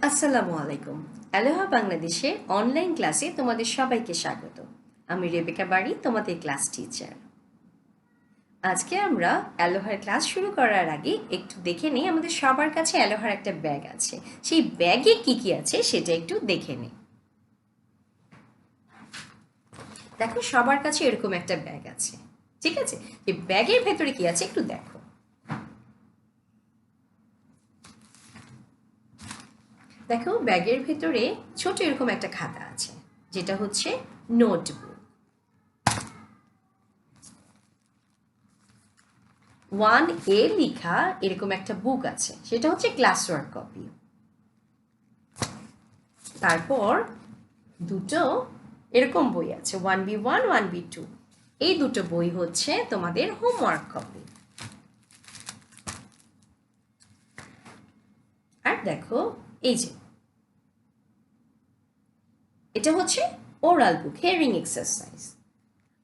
আসসালামু আলাইকুম। অ্যালোহা বাংলাদেশে অনলাইন ক্লাসে তোমাদের সবাইকে স্বাগত। আমি রেবেকা বাড়ি, তোমাদের ক্লাস টিচার। আজকে আমরা অ্যালোহার ক্লাস শুরু করার আগে একটু দেখে নিই আমাদের সবার কাছে অ্যালোহার একটা ব্যাগ আছে। সেই ব্যাগে কি কি আছে সেটা একটু দেখে নিই। দেখো, সবার কাছে এরকম একটা ব্যাগ আছে, ঠিক আছে? এই ব্যাগের ভেতরে কি আছে একটু দেখো। দেখো, ব্যাগের ভেতরে ছোট এরকম একটা খাতা আছে, যেটা হচ্ছে নোটবুক। 1A লেখা এরকম একটা বুক আছে, সেটা হচ্ছে ক্লাস ওয়ার্ক কপি। তারপর দুটো এরকম বই আছে, 1B1 1B2। এই দুটো বই হচ্ছে তোমাদের হোমওয়ার্ক কপি। আর দেখো, এই যে এটা হচ্ছে ওরাল বুক, হিয়ারিং এক্সারসাইজ।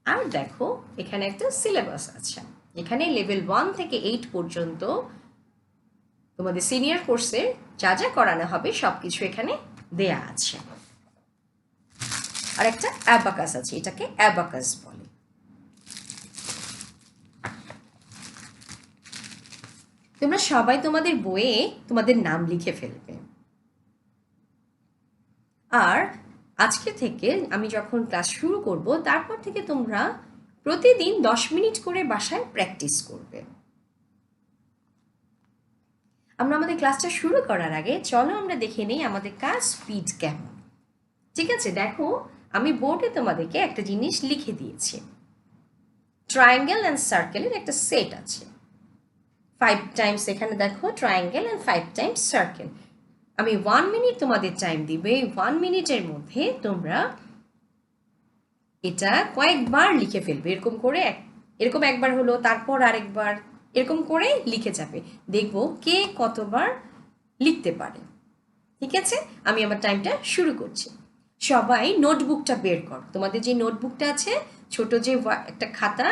আর দেখো, এখানে একটা সিলেবাস আছে। এখানে লেভেল 1 থেকে 8 পর্যন্ত তোমাদের সিনিয়র কোর্সে যা যা করানো হবে সবকিছু এখানে দেয়া আছে। আর একটা অ্যাবাকাস আছে, এটাকে অ্যাবাকাস বলে। তোমরা সবাই তোমাদের বইয়ে তোমাদের নাম লিখে ফেলবে। আর আজকে থেকে আমি যখন ক্লাস শুরু করব, তারপর থেকে তোমরা প্রতিদিন 10 মিনিট করে বাসায় প্র্যাকটিস করবে। আমরা আমাদের ক্লাসটা শুরু করার আগে চলো আমরা দেখে নিই আমাদের কাজ স্পিড কেমন। ঠিক আছে, দেখো, আমি বোর্ডে তোমাদেরকে একটা জিনিস লিখে দিয়েছি। ট্রায়াঙ্গেল অ্যান্ড সার্কেলের একটা সেট আছে। 5 টাইমস এখানে দেখো ট্রায়াঙ্গেল অ্যান্ড 5 টাইমস সার্কেল। আমি 1 মিনিট তোমাদের টাইম দিবে। 1 মিনিটের মধ্যে তোমরা এটা কয়েকবার লিখে ফেলবে। এরকম করে এরকম একবার হলো, তারপর আরেকবার, এরকম করে লিখে যাবে। দেখবো কে কতবার লিখতে পারে। ঠিক আছে, আমি আমার টাইমটা শুরু করছি। সবাই নোটবুকটা বের কর। তোমাদের যে নোটবুকটা আছে, ছোট যে একটা খাতা,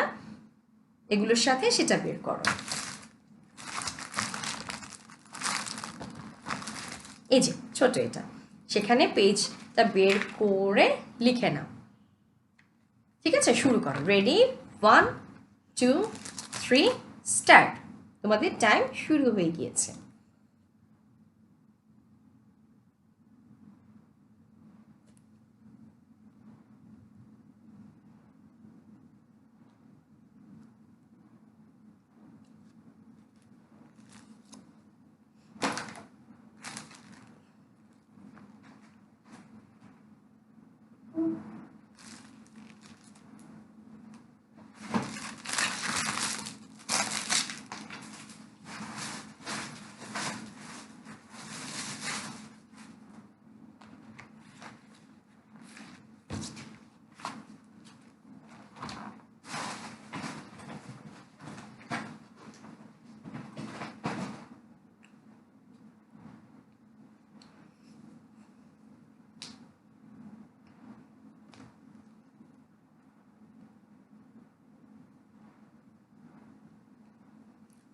এগুলোর সাথে সেটা বের করো। এই যে ছোট এটা, সেখানে পেজটা বের করে লিখে নাও। ঠিক আছে, শুরু করো। Ready, 1 2 3 start. তোমাদের টাইম শুরু হয়ে গিয়েছে।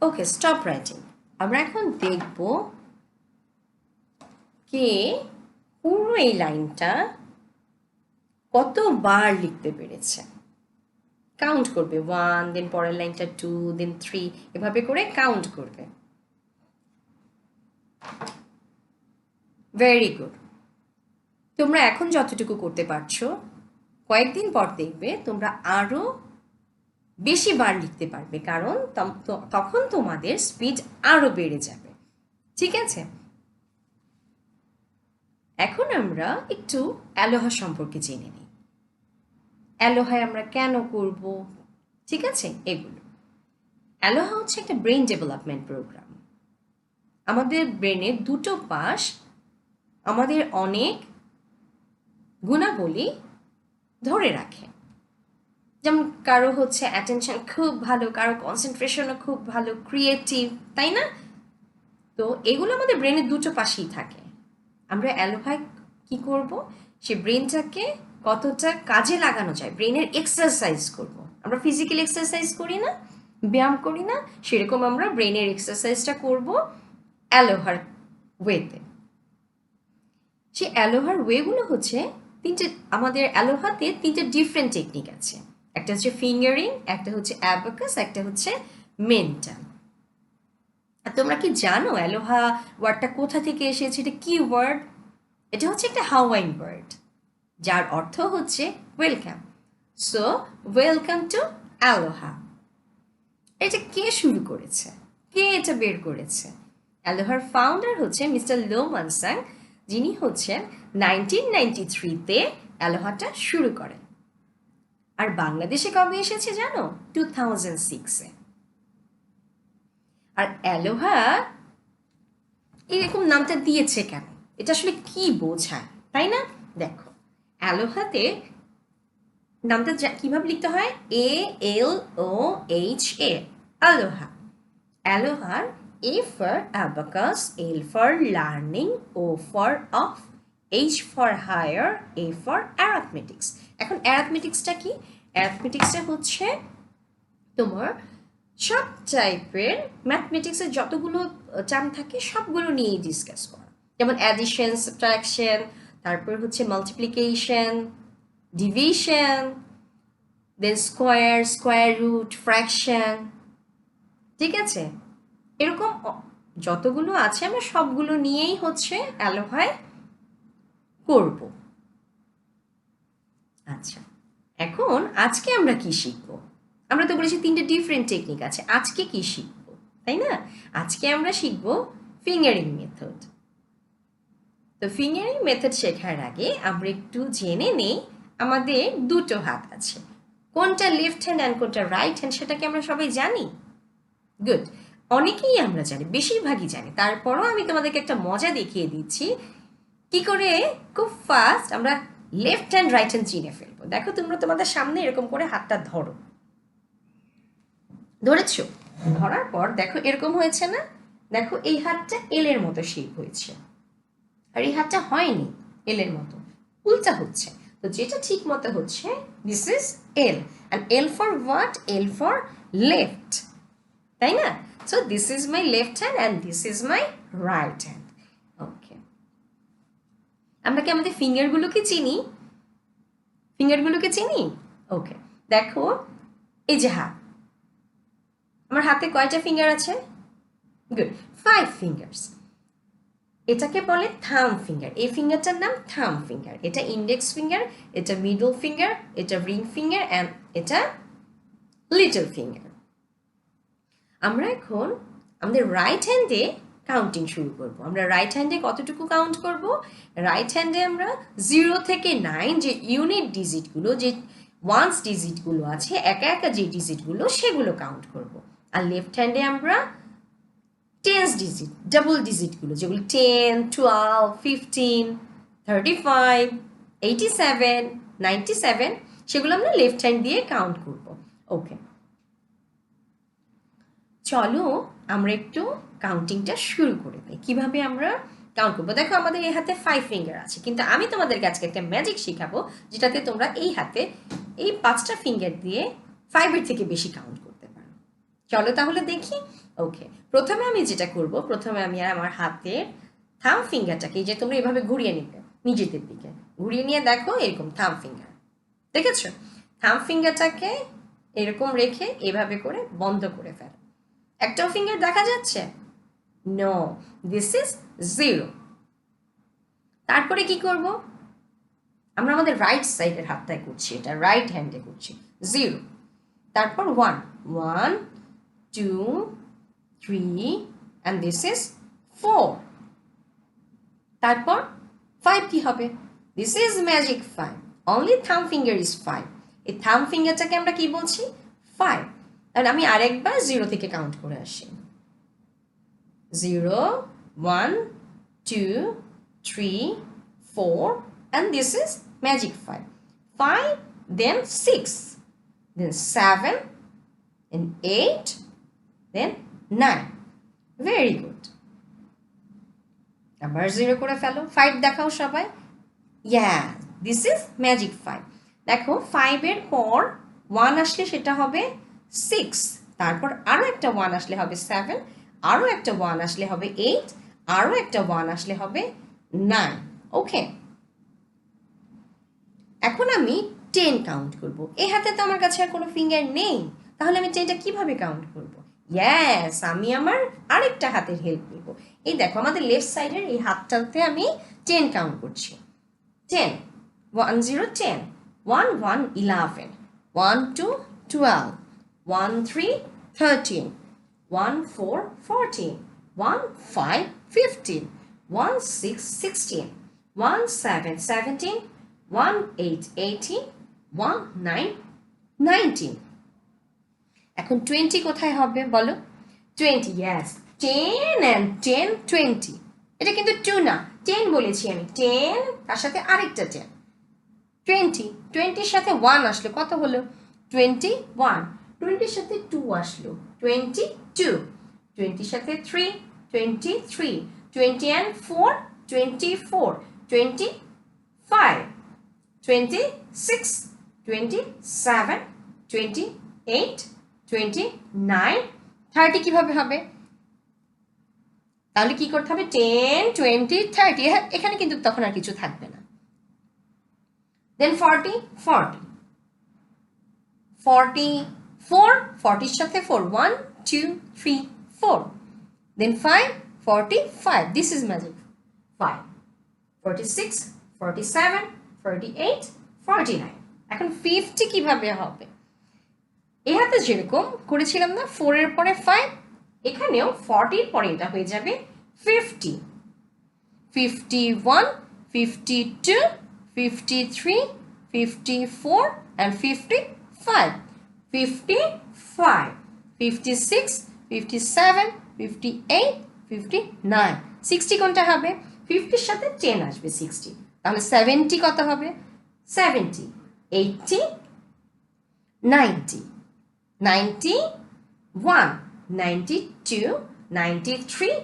ওকে, স্টপ রাইটিং। আমরা এখন দেখব কে পুরো এই লাইনটা কতবার লিখতে পেরেছে। কাউন্ট করবে, 1, দেন পরের লাইনটা 2, দেন 3, এভাবে করে কাউন্ট করবে। Very good. তোমরা এখন যতটুকু করতে পারছো, কয়েকদিন পর দেখবে তোমরা আরো বেশি বার লিখতে পারবে, কারণ তখন তোমাদের স্পিড আরো বেড়ে যাবে। ঠিক আছে, এখন আমরা একটু অ্যালোহা সম্পর্কে জেনে নিই। অ্যালোহায় আমরা কেন করব, ঠিক আছে, এগুলো। অ্যালোহা হচ্ছে একটা ব্রেন ডেভেলপমেন্ট প্রোগ্রাম। আমাদের ব্রেনের দুটো পাশ আমাদের অনেক গুণাবলী ধরে রাখে। যেমন কারো হচ্ছে অ্যাটেনশন খুব ভালো, কারো কনসেন্ট্রেশনও খুব ভালো, ক্রিয়েটিভ, তাই না? তো এগুলো আমাদের ব্রেনের দুটো পাশেই থাকে। আমরা অ্যালোহায় কি করব, সে ব্রেনটাকে কতটা কাজে লাগানো যায়, ব্রেনের এক্সারসাইজ করব। আমরা ফিজিক্যাল এক্সারসাইজ করি না, ব্যায়াম করি না, সেরকম আমরা ব্রেনের এক্সারসাইজটা করব অ্যালোহার ওয়েতে। সেই অ্যালোহার ওয়েগুলো হচ্ছে তিনটে, আমাদের অ্যালোহাতে তিনটে ডিফারেন্ট টেকনিক আছে। একটা হচ্ছে ফিঙ্গারিং, একটা হচ্ছে অ্যাবাকাস, একটা হচ্ছে মেন্টাল। আর তোমরা কি জানো অ্যালোহা ওয়ার্ডটা কোথা থেকে এসেছে? এটা কি ওয়ার্ড? এটা হচ্ছে একটা হাওয়াইন ওয়ার্ড যার অর্থ হচ্ছে welcome. So welcome to Aloha. এটা কে শুরু করেছে? কে এটা বের করেছে? অ্যালোহার ফাউন্ডার হচ্ছে মিস্টার লো মানসাং, যিনি হচ্ছেন 1993-তে অ্যালোহাটা শুরু করেন। আর বাংলাদেশে কবে এসেছে জানো? 2006-এ। আর অ্যালোহা এরকম নামটা দিয়েছে কেন? এটা আসলে কি বোঝায়, তাই না? দেখো, অ্যালোহাতে নামটা কিভাবে লিখতে হয়? ALOHA, অ্যালোহা। অ্যালোহার A for abacus, L for learning, O for of, H for higher, A for arithmetics. এখন অ্যারিথমেটিক্সটা কি? অ্যারিথমেটিক্সটা হচ্ছে তোমার সব টাইপের ম্যাথমেটিক্সের যতগুলো টার্ম থাকে সবগুলো নিয়েই ডিসকাস করা, যেমন অ্যাডিশন, সাবট্রাকশন, তারপর হচ্ছে মাল্টিপ্লিকেশন, ডিভিশন, দেন স্কোয়ার, স্কোয়ার রুট, ফ্র্যাকশন, ঠিক আছে? এরকম যতগুলো আছে আমরা সবগুলো নিয়েই হচ্ছে অ্যালোহায় করব। আচ্ছা, এখন আজকে আমরা কি শিখবো? আমরা তো বলেছি তিনটে ডিফারেন্ট টেকনিক আছে, আজকে কি শিখবো, তাই না? আজকে আমরা শিখবো ফিঙ্গারিং মেথড। তো ফিঙ্গারিং মেথড শেখার আগে আমরা একটু জেনে নেই আমাদের দুটো হাত আছে, কোনটা লেফট হ্যান্ড অ্যান্ড কোনটা রাইট হ্যান্ড, সেটা কি আমরা সবাই জানি? গুড, অনেকেই আমরা জানি, বেশিরভাগই জানি। তারপরও আমি তোমাদেরকে একটা মজা দেখিয়ে দিচ্ছি কি করে খুব ফাস্ট আমরা লেফট হ্যান্ড রাইট হ্যান্ড চিনে ফেলবো। দেখো, তোমরা তোমাদের সামনে এরকম করে হাতটা ধরো, ধরেছো? ধরার পর দেখো এরকম হয়েছে না? দেখো এই হাতটা এল এর মতো শেপ হয়েছে, আর এই হাতটা হয়নি এল এর মতো, উল্টা হচ্ছে। তো যেটা ঠিক মতো হচ্ছে, this is L, and L for what? L for left, তাই না? So this is my left hand and this is my right hand. Okay, আমরা কি আমাদের ফিঙ্গারগুলোকে চিনি? ফিঙ্গারগুলোকে চিনি? ওকে, দেখো এই যে হাত, আমার হাতে কয়টা ফিঙ্গার আছে? Good, 5 fingers. এটাকে বলে থাম ফিঙ্গার। এই ফিঙ্গারটার নাম থাম ফিঙ্গার। এটা ইন্ডেক্স ফিঙ্গার, এটা মিডল ফিঙ্গার, এটা রিং ফিঙ্গার অ্যান্ড এটা লিটল ফিঙ্গার। আমরা এখন আমাদের রাইট হ্যান্ডে কাউন্টিং শুরু করব। আমরা রাইট হ্যান্ডে কতটুকু কাউন্ট করব? রাইট হ্যান্ডে আমরা 0 থেকে 9 যে ইউনিট ডিজিটগুলো, যে ওয়ান্স ডিজিটগুলো আছে, একা একা যে ডিজিটগুলো, সেগুলো কাউন্ট করব। আর লেফট হ্যান্ডে আমরা টেন্স ডিজিট, ডাবল ডিজিটগুলো, যেগুলো 10, 12, 15, 35, 87, 97, সেগুলো আমরা লেফট হ্যান্ড দিয়ে কাউন্ট করব। ওকে, চলো আমরা একটু কাউন্টিংটা শুরু করে দিই। কিভাবে আমরা কাউন্ট করবো? দেখো, আমাদের এই হাতে 5 ফিঙ্গার আছে, কিন্তু আমি তোমাদেরকে আজকে একটা ম্যাজিক শেখাবো, যেটাতে তোমরা এই হাতে এই 5টা ফিঙ্গার দিয়ে 5-এর থেকে বেশি কাউন্ট করতে পারো। চলো তাহলে দেখি। ওকে, প্রথমে আমি যেটা করব, প্রথমে আমি আমার হাতের থাম ফিঙ্গারটাকে, যে তোমরা এভাবে ঘুরিয়ে নিবে নিজেদের দিকে, ঘুরিয়ে নিয়ে দেখো এরকম থাম ফিঙ্গার, দেখেছো? থাম ফিঙ্গারটাকে এরকম রেখে এভাবে করে বন্ধ করে ফেলো। একটাও ফিঙ্গার দেখা যাচ্ছে? No, this is 0। তারপরে কি করব? আমরা আমাদের রাইট সাইডের হাতটায় করছি, এটা রাইট হ্যান্ডে করছি। 0, তারপর 1, 1, 2, 3, and this is 4. তারপর 5 কি হবে? This is magic 5. Only thumb finger is 5. এই থাম ফিঙ্গারটাকে আমরা কি বলছি? 5। তাহলে আমি আরেকবার 0 থেকে কাউন্ট করে আসি। 0, 1, 2, 3, 4, and this is magic 5. 5, then 6, then 7, then 8, then 9. Very good. আবার 0 করে ফেলো। 5 দেখাও সবাই। Yeah, this is magic 5. দেখো, 5 এর পর 1 আসলে সেটা হবে 6, তারপর আরো একটা 1 আসলে হবে 7, আরো একটা 1 আসলে হবে 8, আরো একটা 1 আসলে হবে 9। ওকে, এখন আমি 10 কাউন্ট করব। এই হাতে তো আমার কাছে আর কোনো ফিঙ্গার নেই, তাহলে আমি 10টা কিভাবে কাউন্ট করব? ইয়েস, আমি আমার আরেকটা হাতের হেল্প নিব। এই দেখো আমাদের লেফট সাইডের এই হাতটাতে আমি 10 কাউন্ট করছি। 10, 1 0 10, 1 1 11, 1 2 12, 1 3 13, 1 4 14, 1 5 15, 1 6 16, 1 7 17, 1 8 18, 1 9 19। এখন 20 কোথায় হবে বলো? 20, ইয়েস, 10 and 10 20। এটা কিন্তু 2 না, 10 বলেছি আমি। 10 তার সাথে আরেকটা 10, 20। 20-র সাথে 1 আসলো, কত হলো? 21। 20-র সাথে 2 আসলো, 22। 20-র সাথে 3, 23। 20 and 4, 24। 25, 26, 27, 28, 29, 30 কিভাবে হবে? তাহলে কি করতে হবে? 10, 20, 30। এখানে কিন্তু তখন আর কিছু থাকবে না। দেন 40, 40, 44, 40-র সাথে 4, 1 2 3 4। Then 5, 45, this is magic, 5, 46, 47, 48, 49। এখন 50 কিভাবে হবে? এ হাতে যেরকম করেছিলাম না 4 এর পরে 5, এখানেও 40-র পরে এটা হয়ে যাবে 50, 51, 52, 53, 54 and 55, 55, 56, 57, 58, 59। 60 কোনটা হবে? 50-র সাথে 10 আসবে 60, তাহলে 70 কত হবে? 70, 80, 90, 91, 92, 93,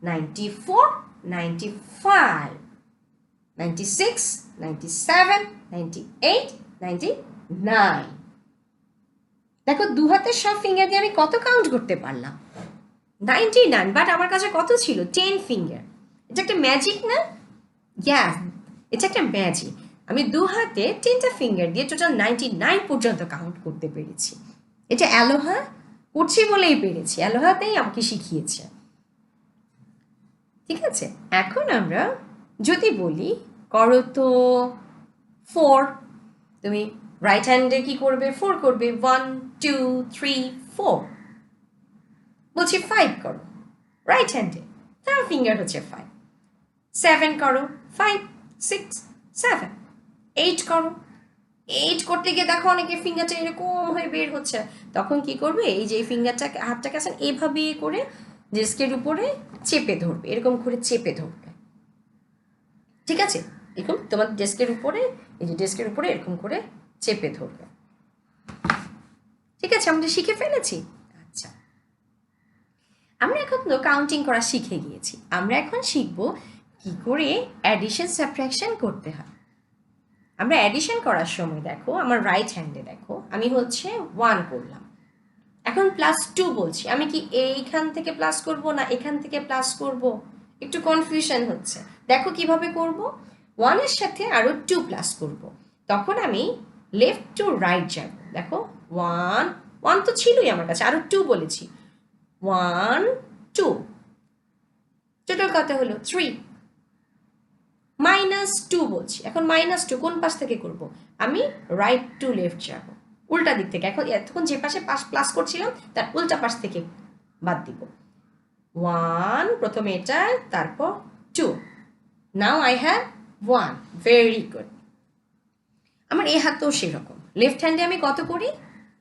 94, 95, 96, 97, 98, 99। দেখো দু হাতের সব ফিঙ্গার দিয়ে আমি কত কাউন্ট করতে পারলাম? 99। বাট আমার কাছে কত ছিল? 10 ফিঙ্গার। এটা একটা ম্যাজিক না? ইয়াস, এটা একটা ম্যাজিক। আমি দু হাতে 10টা ফিঙ্গার দিয়ে টোটাল 99 পর্যন্ত কাউন্ট করতে পেরেছি। এটা অ্যালোহা করছি বলেই পেরেছি, অ্যালোহাতেই আমাকে শিখিয়েছে। ঠিক আছে, এখন আমরা যদি বলি করো তো 4, তুমি রাইট হ্যান্ডে কি করবে? 4 করবে। 1 2 3 4। বলছি 5 করো রাইট হ্যান্ডে, তার ফিঙ্গার হচ্ছে 5। 7 করো, 5 6 7। 8 করো, 8 করতে গিয়ে দেখো অনেকে ফিঙ্গারটা এরকম হয়ে বের হচ্ছে, তখন কি করবে? এই যে ফিঙ্গারটা হাতটাকে আছেন এইভাবে করে ডেস্কের উপরে চেপে ধরবে, এরকম করে চেপে ধরবে। ঠিক আছে, এরকম তোমার ডেস্কের উপরে, এই যে ডেস্কের উপরে এরকম করে চেপে ধরবে। ঠিক আছে, আমরা শিখে ফেলেছি। আচ্ছা, আমরা এখন তো কাউন্টিং করা শিখে গিয়েছি, আমরা এখন শিখব কি করে অ্যাডিশন সাবট্রাকশন করতে হয়। আমরা অ্যাডিশন করার সময় দেখো আমার রাইট হ্যান্ডে দেখো আমি হচ্ছে 1 করলাম, এখন +2 বলছি, আমি কি এইখান থেকে প্লাস করব না এখান থেকে প্লাস করব? একটু কনফিউশন হচ্ছে। দেখো কিভাবে করব। 1 এর সাথে আরো 2 প্লাস করব, তখন আমি লেফট টু রাইট যাব। দেখো 1 1 তো ছিলই আমার কাছে, আরো 2 বলেছি। 1 2, টোটাল কত হলো? 3। -2 বলছি, এখন -2 কোন পাশ থেকে করব? আমি রাইট টু লেফট যাব, উল্টা দিক থেকে। এখন এতক্ষণ যে পাশে প্লাস করছিলাম তার উল্টা পাশ থেকে বাদ দিব। 1 প্রথমে এটা, তারপর 2। Now I have 1। Very good. আমার এই হাতও সেরকম। লেফট হ্যান্ডে আমি কত করি?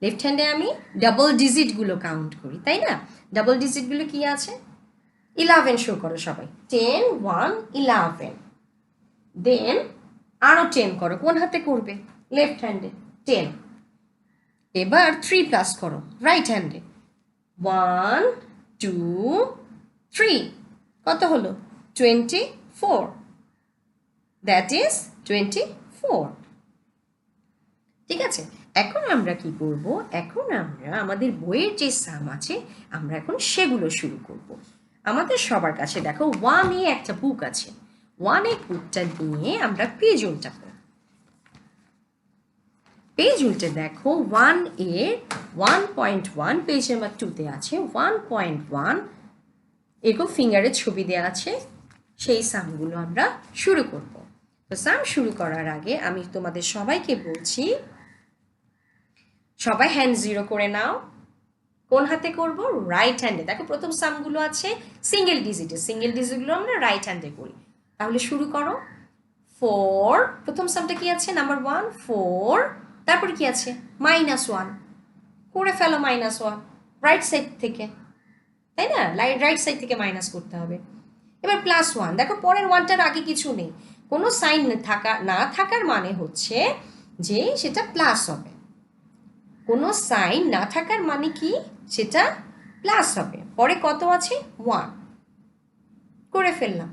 লেফট হ্যান্ডে আমি ডাবল ডিজিটগুলো কাউন্ট করি, তাই না? ডাবল ডিজিটগুলো কি আছে? 11 শো করো সবাই। 10 1 11। দেন আরো 10 করো, কোন হাতে করবে? লেফট হ্যান্ডে। 10। এবার 3 প্লাস করো রাইট হ্যান্ডে। 1 2 3। কত হলো? 24। That is 24। ঠিক আছে, এখন আমরা কি করব? এখন আমরা আমাদের বইয়ের যে সাম আছে আমরা এখন সেগুলো শুরু করব। আমাদের সবার কাছে দেখো 1A একটা বুক আছে। 1 কোডটা নিয়ে আমরা পেজ উল্টাবো। পেজ উল্টে দেখো 1 এর 1.1 পেজ নাম্বার 2তে আছে 1.1 এরকম ফিঙ্গারের ছবি দেওয়া আছে। সেই সামগুলো আমরা শুরু করব। তো সাম শুরু করার আগে আমি তোমাদের সবাইকে বলছি, সবাই হ্যান্ড জিরো করে নাও। কোন হাতে করব? রাইট হ্যান্ডে। দেখো প্রথম সামগুলো আছে সিঙ্গেল ডিজিটে, সিঙ্গেল ডিজিটগুলো আমরা রাইট হ্যান্ডে করি। তাহলে শুরু করো। 4, প্রথম সামটা কি আছে? নাম্বার 1 4, তারপরে কি আছে? -1 করে ফেলো। -1 রাইট সাইড থেকে, তাই না? রাইট সাইড থেকে মাইনাস করতে হবে। এবার +1, দেখো পরের 1টার আগে কিছু নেই, কোনো সাইন না থাকার মানে হচ্ছে যে সেটা প্লাস হবে। কোনো সাইন না থাকার মানে কি? সেটা প্লাস হবে। পরে কত আছে? 1 করে ফেললাম,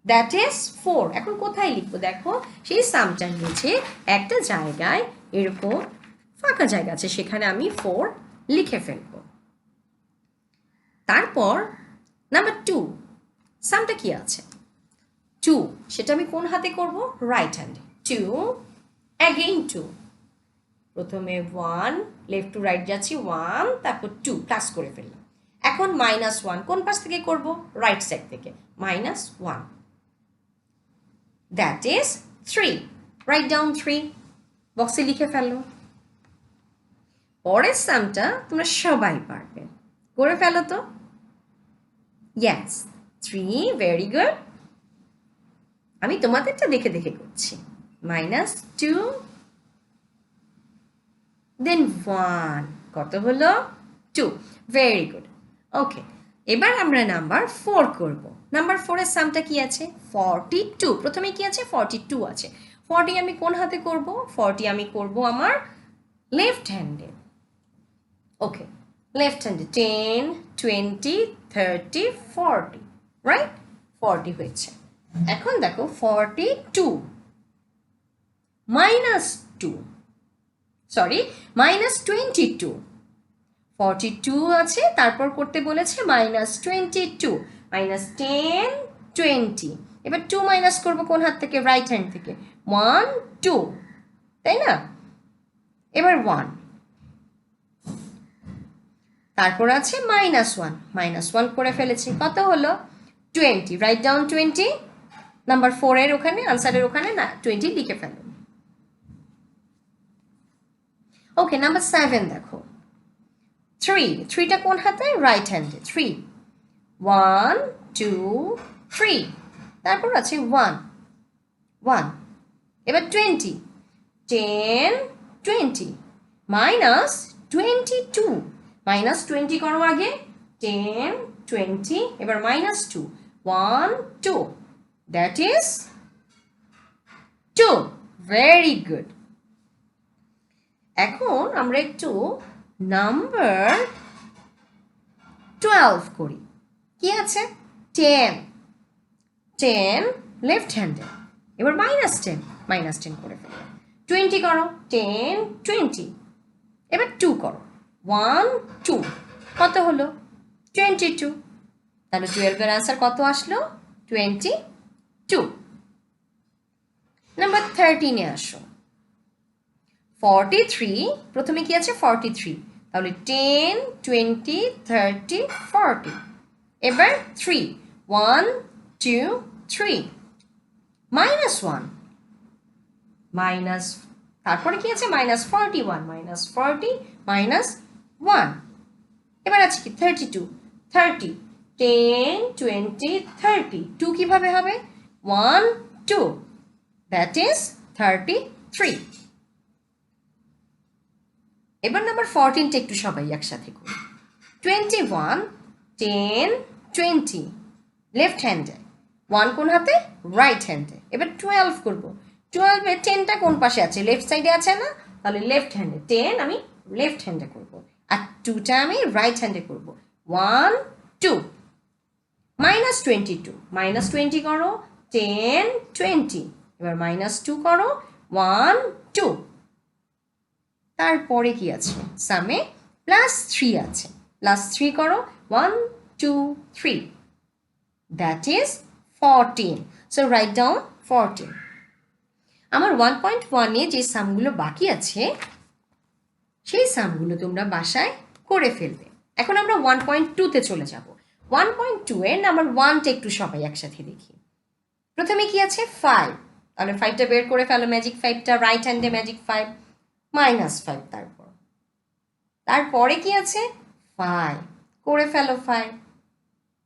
দ্যাট ইজ 4। এখন কোথায় লিখবো? দেখো সেই সামটার নিচে একটা জায়গায় এরকম ফাঁকা জায়গা আছে, সেখানে আমি 4 লিখে ফেলবো। তারপর নাম্বার 2, সামটা কি আছে? 2, সেটা আমি কোন হাতে করব? রাইট হ্যান্ডে। 2 অ্যাগেইন 2, প্রথমে 1 লেফট টু রাইট যাচ্ছি 1, তারপর 2 প্লাস করে ফেললাম। এখন -1 কোন পাশ থেকে করব? রাইট সাইড থেকে। -1, দ্যাট ইজ 3। রাইট ডাউন 3, বক্সে লিখে ফেলো। পরের সামটা তোমরা সবাই পারবে, করে ফেলো তো। Yes 3, very good. আমি তোমাদেরটা দেখে দেখে করছি। -2 দেন 1, কত হলো? 2, ভেরি গুড। ওকে, এবার আমরা নাম্বার 4 করব। নাম্বার 4 এর সামটা কি আছে? 42, প্রথমে কি আছে? 42 আছে। 40 আমি কোন হাতে করব? 40 আমি করব আমার লেফট হ্যান্ডে। ওকে, লেফট হ্যান্ডে 10 20 30 40, রাইট? 40 হয়েছে। এখন দেখো 42 -2, সরি -22, 42 আছে, তারপর করতে বলেছে -22, -10 20। এবার 2 মাইনাস করবো কোন হাত থেকে? রাইট হ্যান্ড থেকে। 1 2, তাই না? এবার 1, তারপর আছে -1 করে ফেলেছি, কত হলো? 20, রাইট ডাউন 20। নাম্বার 4 এর ওখানে, আনসারের ওখানে না 20 লিখে ফেলো। ওকে, নাম্বার 7 দেখো 3টা কোন হাতে? রাইট হ্যান্ডে। 3 1 2 3, তারপর আছে 1। এবার 20 10 20, -22, -20 করো আগে। 10 20, এবার -2 1 2, দ্যাট ইজ 2, ভেরি গুড। এখন আমরা একটু নাম্বার 12 করি। কি আছে? 10 লেফট হ্যান্ডে। এবার -10 করে ফেলো। 20 করো, 10 20, এবার 2 করো, 1 2, কত হলো? 22। তাহলে 12 এর আনসার কত আসলো? 22। নাম্বার 13 এ আসো। 43, প্রথমে কি আছে? 43, তাহলে 10 20 30 40। এবার 3 1 2 3, -1 মাইনাস, তারপরে কি আছে? -41, -40 -1। এবার আছে কি? 32 30, 10 20 30, 2 কিভাবে হবে? 1 2, দ্যাট ইজ 33। এবার নাম্বার 14টা একটু সবাই একসাথে করি। 21 10 20, লেফট হ্যান্ডে। 1 কোন হাতে? রাইট হ্যান্ডে। এবার 12 করব। 12 এর 10টা কোন পাশে আছে? লেফট সাইডে আছে না? তাহলে লেফট হ্যান্ডে 10 আমি লেফট হ্যান্ডে করব, আর 2টা আমি রাইট হ্যান্ডে করব। 1 2, -22 -20 করো, 10 20, এবার -2 করো, 1 2। তারপরে কি আছে? সামে +3 আছে, +3 করো, 1 2 3, that is 14। So write down 40। আমার 1.1 এ যে সামগুলো বাকি আছে সেই সামগুলো তোমরা বাসায় করে ফেলবে। এখন আমরা 1.2 তে চলে যাব। 1.2 এর নাম্বার 1টা একটু সবাই একসাথে দেখি। প্রথমে কি আছে 5, তাহলে 5টা বের করে ফেলো, ম্যাজিক 5টা রাইট হ্যান্ডে ম্যাজিক 5 -5। তারপরে কি আছে 5, করে ফেলো 5,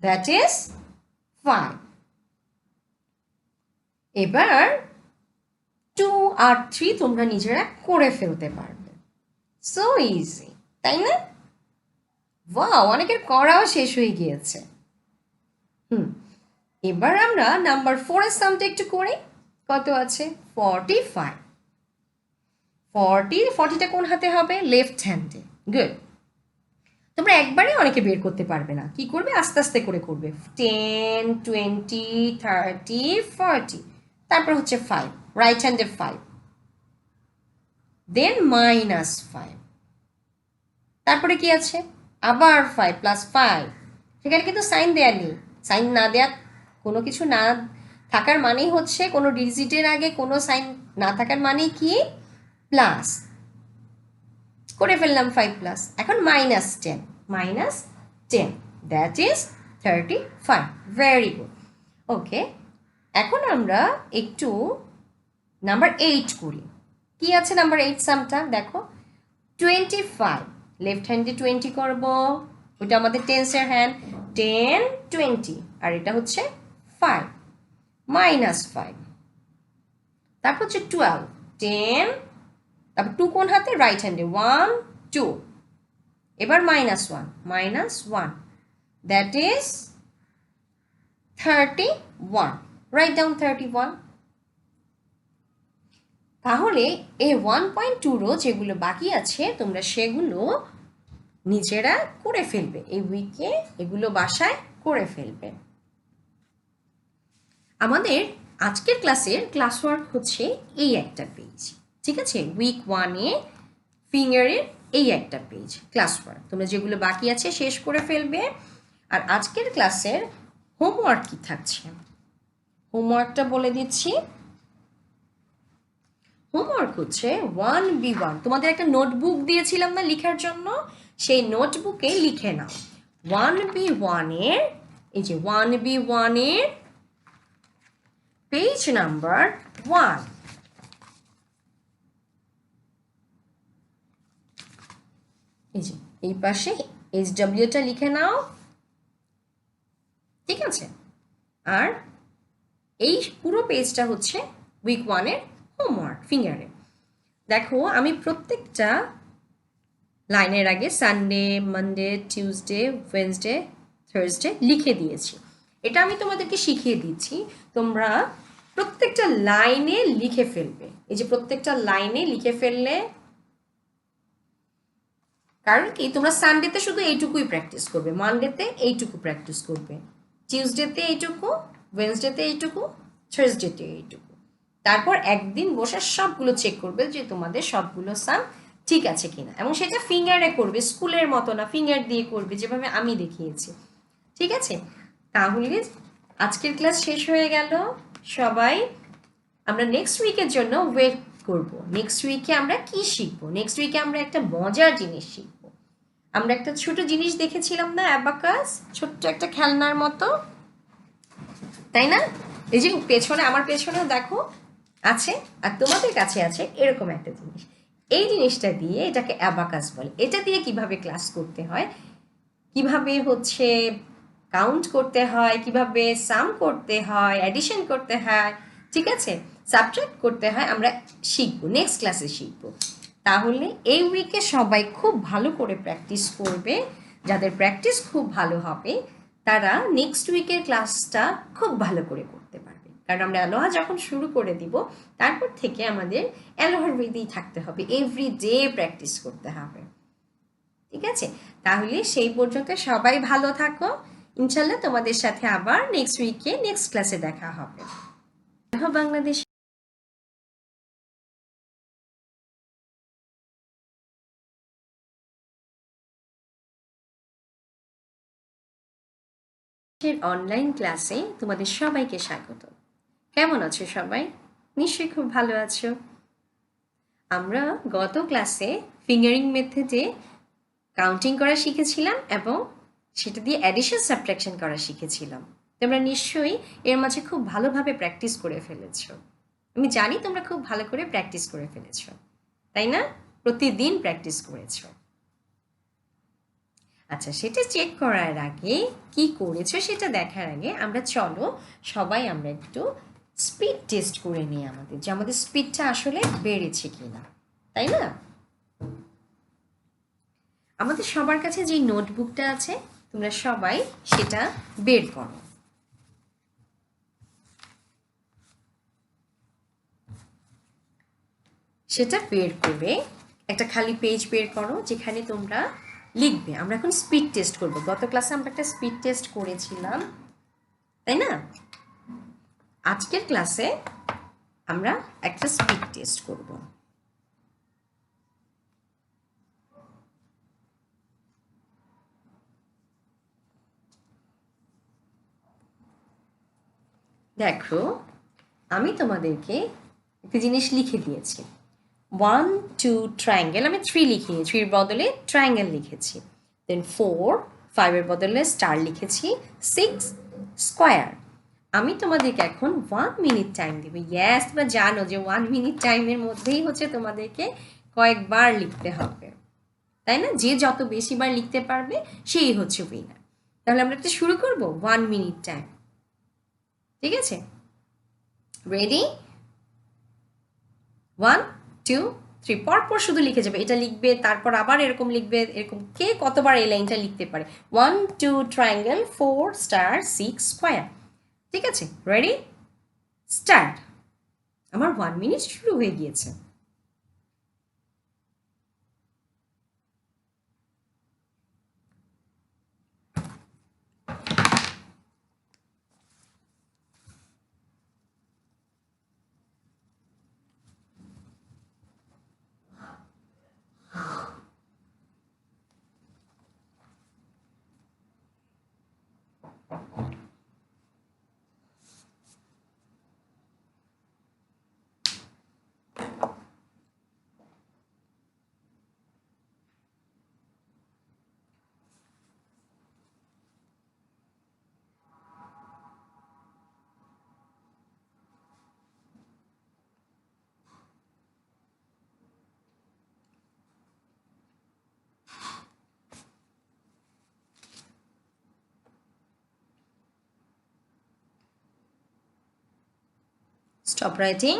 দ্যাট ইজ 5। এবার 2 আর 3 তোমরা নিজেরা করে ফেলতে পারবে, সো ইজি, তাই না? ওয়াও, অনেকের করাও শেষ হয়ে গিয়েছে। এবার আমরা নাম্বার 4 এর সামটা একটু করি। কত আছে 45। 40টা কোন হাতে হবে? লেফট হ্যান্ডে। গুড। তোমরা একবারে অনেকে বের করতে পারবে না, কি করবে আস্তে আস্তে করে করবে। 10, 20, 30, 40, তারপর হচ্ছে 5, রাইট হ্যান্ডে 5, দেন -5, তারপরে কি আছে আবার 5 + 5। সেখানে কিন্তু সাইন দেয়া নেই। সাইন না দেয়া, কোনো কিছু না থাকার মানেই হচ্ছে কোনো ডিজিটের আগে কোনো সাইন না থাকার মানে কি প্লাস। করে ফেললাম 5+, এখন -10, -10, that is 35। Very good. Okay, এখন আমরা একটু নাম্বার 8 করি। কি আছে নাম্বার 8 সামটা দেখো 25, লেফট হ্যান্ডে 20 করব, ওটা আমাদের টেন্সের হ্যান্ড। 10, 20, আর এটা হচ্ছে 5, -5, তারপর হচ্ছে 12, 10, তারপর 2 কোন হাতে? রাইট হ্যান্ডে, 1, 2, এবার -1, দ্যাট ইজ 31। Write down 31। তাহলে এই 1.2 যেগুলো বাকি আছে তোমরা সেগুলো নিজেরা করে ফেলবে, এই উইকে এগুলো বাসায় করে ফেলবে। আমাদের আজকের ক্লাসের ক্লাস ওয়ার্ক হচ্ছে এই একটা পেজ, ঠিক আছে? উইক 1-এ ফিঙ্গারের এই একটা পেজ ক্লাস ওয়ার্ক, তোমরা যেগুলো বাকি আছে শেষ করে ফেলবে। আর আজকের ক্লাসের হোমওয়ার্ক কি থাকছে হোমওয়ার্কটা বলে দিচ্ছি। হোমওয়ার্ক হচ্ছে 1B1, তোমাদের একটা নোটবুক দিয়েছিলাম না লেখার জন্য, সেই নোটবুকে লিখে নাও 1B1 এর, এই যে 1B1 এর পেজ নাম্বার 1। এই যে এই পাশে HWটা লিখে নাও, ঠিক আছে? আর এই পুরো পেজটা হচ্ছে উইক 1-এর হোমওয়ার্ক ফিঙ্গারে। দেখো আমি প্রত্যেকটা লাইনের আগে Sunday, Monday, Tuesday, Wednesday, Thursday লিখে দিয়েছি। এটা আমি তোমাদেরকে শিখিয়ে দিচ্ছি, তোমরা প্রত্যেকটা লাইনে লিখে ফেলবে। এই যে প্রত্যেকটা লাইনে লিখে ফেললে, কারণ কি তোমরা সানডেতে শুধু এইটুকুই প্র্যাকটিস করবে, মানডেতে এইটুকু প্র্যাকটিস করবে, টিউসডেতে এইটুকু, ওয়েডনেসডেতে এইটুকু, থার্সডেতে এইটুকু। তারপর একদিন বসে সবগুলো চেক করবে যে তোমাদের সবগুলো সাম ঠিক আছে কিনা, এবং সেটা ফিঙ্গারে করবে, স্কুলের মতো না, ফিঙ্গার দিয়ে করবে যেভাবে আমি দেখিয়েছি, ঠিক আছে? তাহলে আজকের ক্লাস শেষ হয়ে গেল। সবাই আমরা নেক্সট উইকের জন্য ওয়েট করব। নেক্সট উইকে আমরা কি শিখবো? নেক্সট উইকে আমরা একটা মজার জিনিস শিখবো। আমরা একটা ছোট জিনিস দেখেছিলাম না, অ্যাবাকাস, ছোট্ট একটা খেলনার মতো, তাই না? এই যে পেছনে, আমার পেছনেও দেখো আছে, আর তোমাদের কাছে আছে এরকম একটা জিনিস। এই জিনিসটা দিয়ে, এটাকে অ্যাবাকাস বলে, এটা দিয়ে কিভাবে ক্লাস করতে হয়, কিভাবে হচ্ছে কাউন্ট করতে হয়, কিভাবে সাম করতে হয়, অ্যাডিশন করতে হয়, ঠিক আছে, সাবট্রাক্ট করতে হয়, আমরা শিখবো, নেক্সট ক্লাসে শিখবো। তাহলে এই উইকে সবাই খুব ভালো করে প্র্যাকটিস করবে। যাদের প্র্যাকটিস খুব ভালো হবে তারা নেক্সট উইকের ক্লাসটা খুব ভালো করে করতে পারবে, কারণ আমরা অ্যালোহা যখন শুরু করে দিব তারপর থেকে আমাদের অ্যালোহার ওয়েতেই থাকতে হবে, এভরিডে প্র্যাকটিস করতে হবে, ঠিক আছে? তাহলে সেই পর্যন্ত সবাই ভালো থাকো, ইনশাল্লাহ তোমাদের সাথে আবার নেক্সট উইকে নেক্সট ক্লাসে দেখা হবে। বাংলাদেশ অনলাইন ক্লাসে তোমাদের সবাইকে স্বাগত। কেমন আছো সবাই? নিশ্চয়ই খুব ভালো আছো। আমরা গত ক্লাসে ফিঙ্গারিং মেথডে কাউন্টিং করা শিখেছিলাম এবং সেটা দিয়ে অ্যাডিশন সাবট্রাকশন করা শিখেছিলাম। তোমরা নিশ্চয়ই এর মাঝে খুব ভালোভাবে প্র্যাকটিস করে ফেলেছো। আমি জানি তোমরা খুব ভালো করে প্র্যাকটিস করে ফেলেছো, তাই না? প্রতিদিন প্র্যাকটিস করেছো। আচ্ছা, সেটা চেক করার আগে কি করেছো সেটা দেখার আগে চলো সবাই আমরা একটু স্পিড টেস্ট করে নিই আমাদের, যে আমাদের স্পিডটা আসলে বেড়েছে কিনা, তাই না? আমাদের সবার কাছে যে নোটবুকটা আছে তোমরা সবাই সেটা বের করো। সেটা বের করে একটা খালি পেজ বের করো যেখানে তোমরা লিখবে। আমরা এখন স্পিড টেস্ট করব। গত ক্লাসে আমরা একটা স্পিড টেস্ট করেছিলাম, তাই না? আজকের ক্লাসে আমরা একটা স্পিড টেস্ট করব। দেখো, আমি তোমাদেরকে একটা জিনিস লিখে দিয়েছি। 1 2 ট্রায়াঙ্গেল, আমি 3 লিখিনি, 3 এর বদলে ট্রায়াঙ্গেল লিখেছি। দেন 4, 5 এর বদলে স্টার লিখেছি। 6 স্কোয়ার। আমি তোমাদেরকে এখন 1 মিনিট টাইম দিব। ইয়েস, তোমরা জানো যে 1 মিনিট টাইমের মধ্যেই হচ্ছে তোমাদেরকে কয়েকবার লিখতে হবে, তাই না? যে যত বেশি বার লিখতে পারবে সেই হচ্ছে উইনার। তাহলে আমরা একটা শুরু করব। 1 মিনিট টাইম, ঠিক আছে? রেডি? 1 2 3, পরপর শুধু লিখে যাবে। এটা লিখবে, তারপর আবার এরকম লিখবে, এরকম কে কতবার এই লাইনটা লিখতে পারে। 1 2 ট্রায়াঙ্গেল, 4 স্টার, 6 স্কোয়ার। ঠিক আছে, রেডি, স্টার্ট। আমার 1 মিনিট শুরু হয়ে গিয়েছে। Stop writing.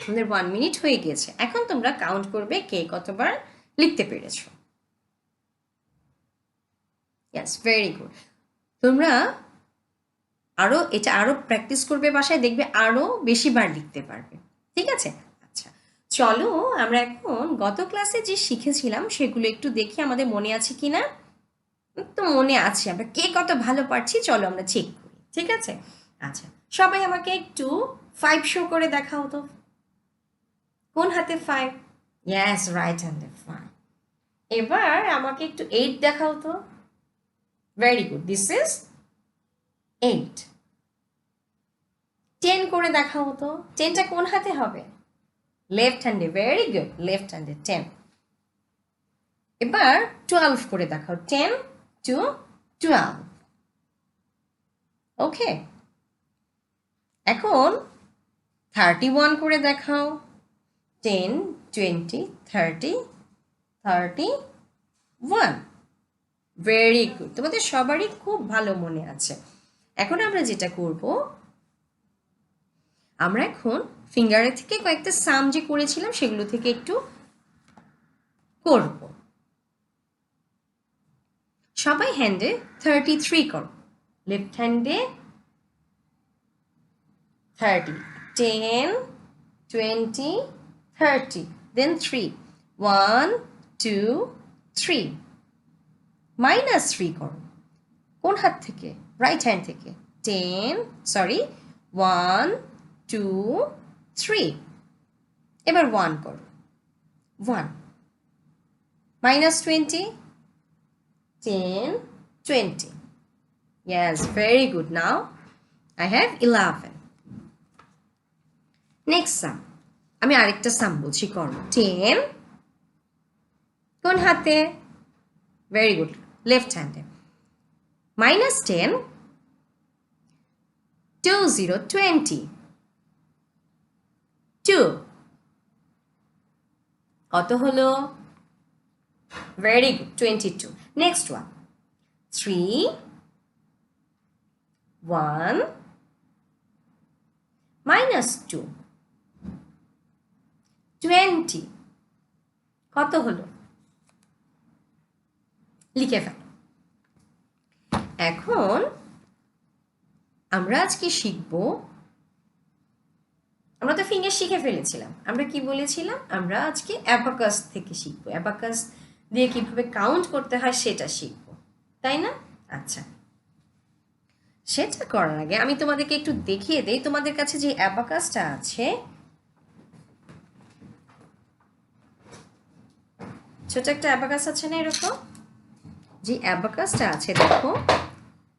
আমাদের 1 মিনিট হয়ে গিয়েছে। এখন তোমরা কাউন্ট করবে কে কতবার লিখতে পেরেছো। Yes, very good. তোমরা আরো প্র্যাকটিস করবে, বাসায় দেখবে আরো বেশি বার লিখতে পারবে। ঠিক আছে? আচ্ছা, চলো আমরা এখন গত ক্লাসে যে শিখেছিলাম সেগুলো একটু দেখি আমাদের মনে আছে কিনা। তো মনে আছে, আমরা কে কত ভালো পারছি চলো আমরা চেক করি। ঠিক আছে? আচ্ছা, সবাই আমাকে একটু 5 শো করে দেখাও তো। কোন হাতে 5? ইয়েস, রাইট হ্যান্ডে 5। এবার আমাকে একটু 8 দেখাও তো। Very good, this is 8। 10 করে দেখাও তো। 10টা কোন হাতে হবে? লেফট হ্যান্ডে। ভেরি গুড, লেফট হ্যান্ডে 10। এবার 12 করে দেখাও। 10 to 12। ওকে, এখন 31 করে দেখাও। 10 20 30 31। ভেরি গুড, তোমাদের সবারই খুব ভালো মনে আছে। এখন আমরা যেটা করব, আমরা এখন ফিঙ্গারের থেকে কয়েকটা সাম যে করেছিলাম সেগুলো থেকে একটু করব। সবাই হ্যান্ডে 33 করো। Left হ্যান্ডে 30, 10 20 30, then 3, 1 2 3। মাইনাস 3 করো। কোন হাত থেকে? রাইট হ্যান্ড থেকে। 10 সরি 1 2 3। এবার 1 করো। 1 minus 20, 10 20। Yes, very good. Now I have 11. Next সাম, আমি আরেকটা সাম বলছি, করো। 10 কোন হাতে? ভেরি গুড, লেফট হ্যান্ডে। -10 2 0 20 2 কত হলো? Very good, 22। নেক্সট ওয়ান, 3 1 -2 20 কত হলো? লিখে ফেলো। এখন আমরা আজকে শিখব, আমরা তো ফিঙ্গার শিখে ফেলেছিলাম, আমরা কি বলেছিলাম? আমরা আজকে অ্যাবাকাস থেকে শিখবো, অ্যাবাকাস দিয়ে কিভাবে কাউন্ট করতে হয় সেটা শিখবো, তাই না? আচ্ছা, সেটা করার আগে আমি তোমাদেরকে একটু দেখিয়ে দেই, তোমাদের কাছে যে অ্যাবাকাসটা আছে, ছোট একটা অ্যাবাকাস আছে না এরকম, যে অ্যাবাকাসটা আছে দেখো,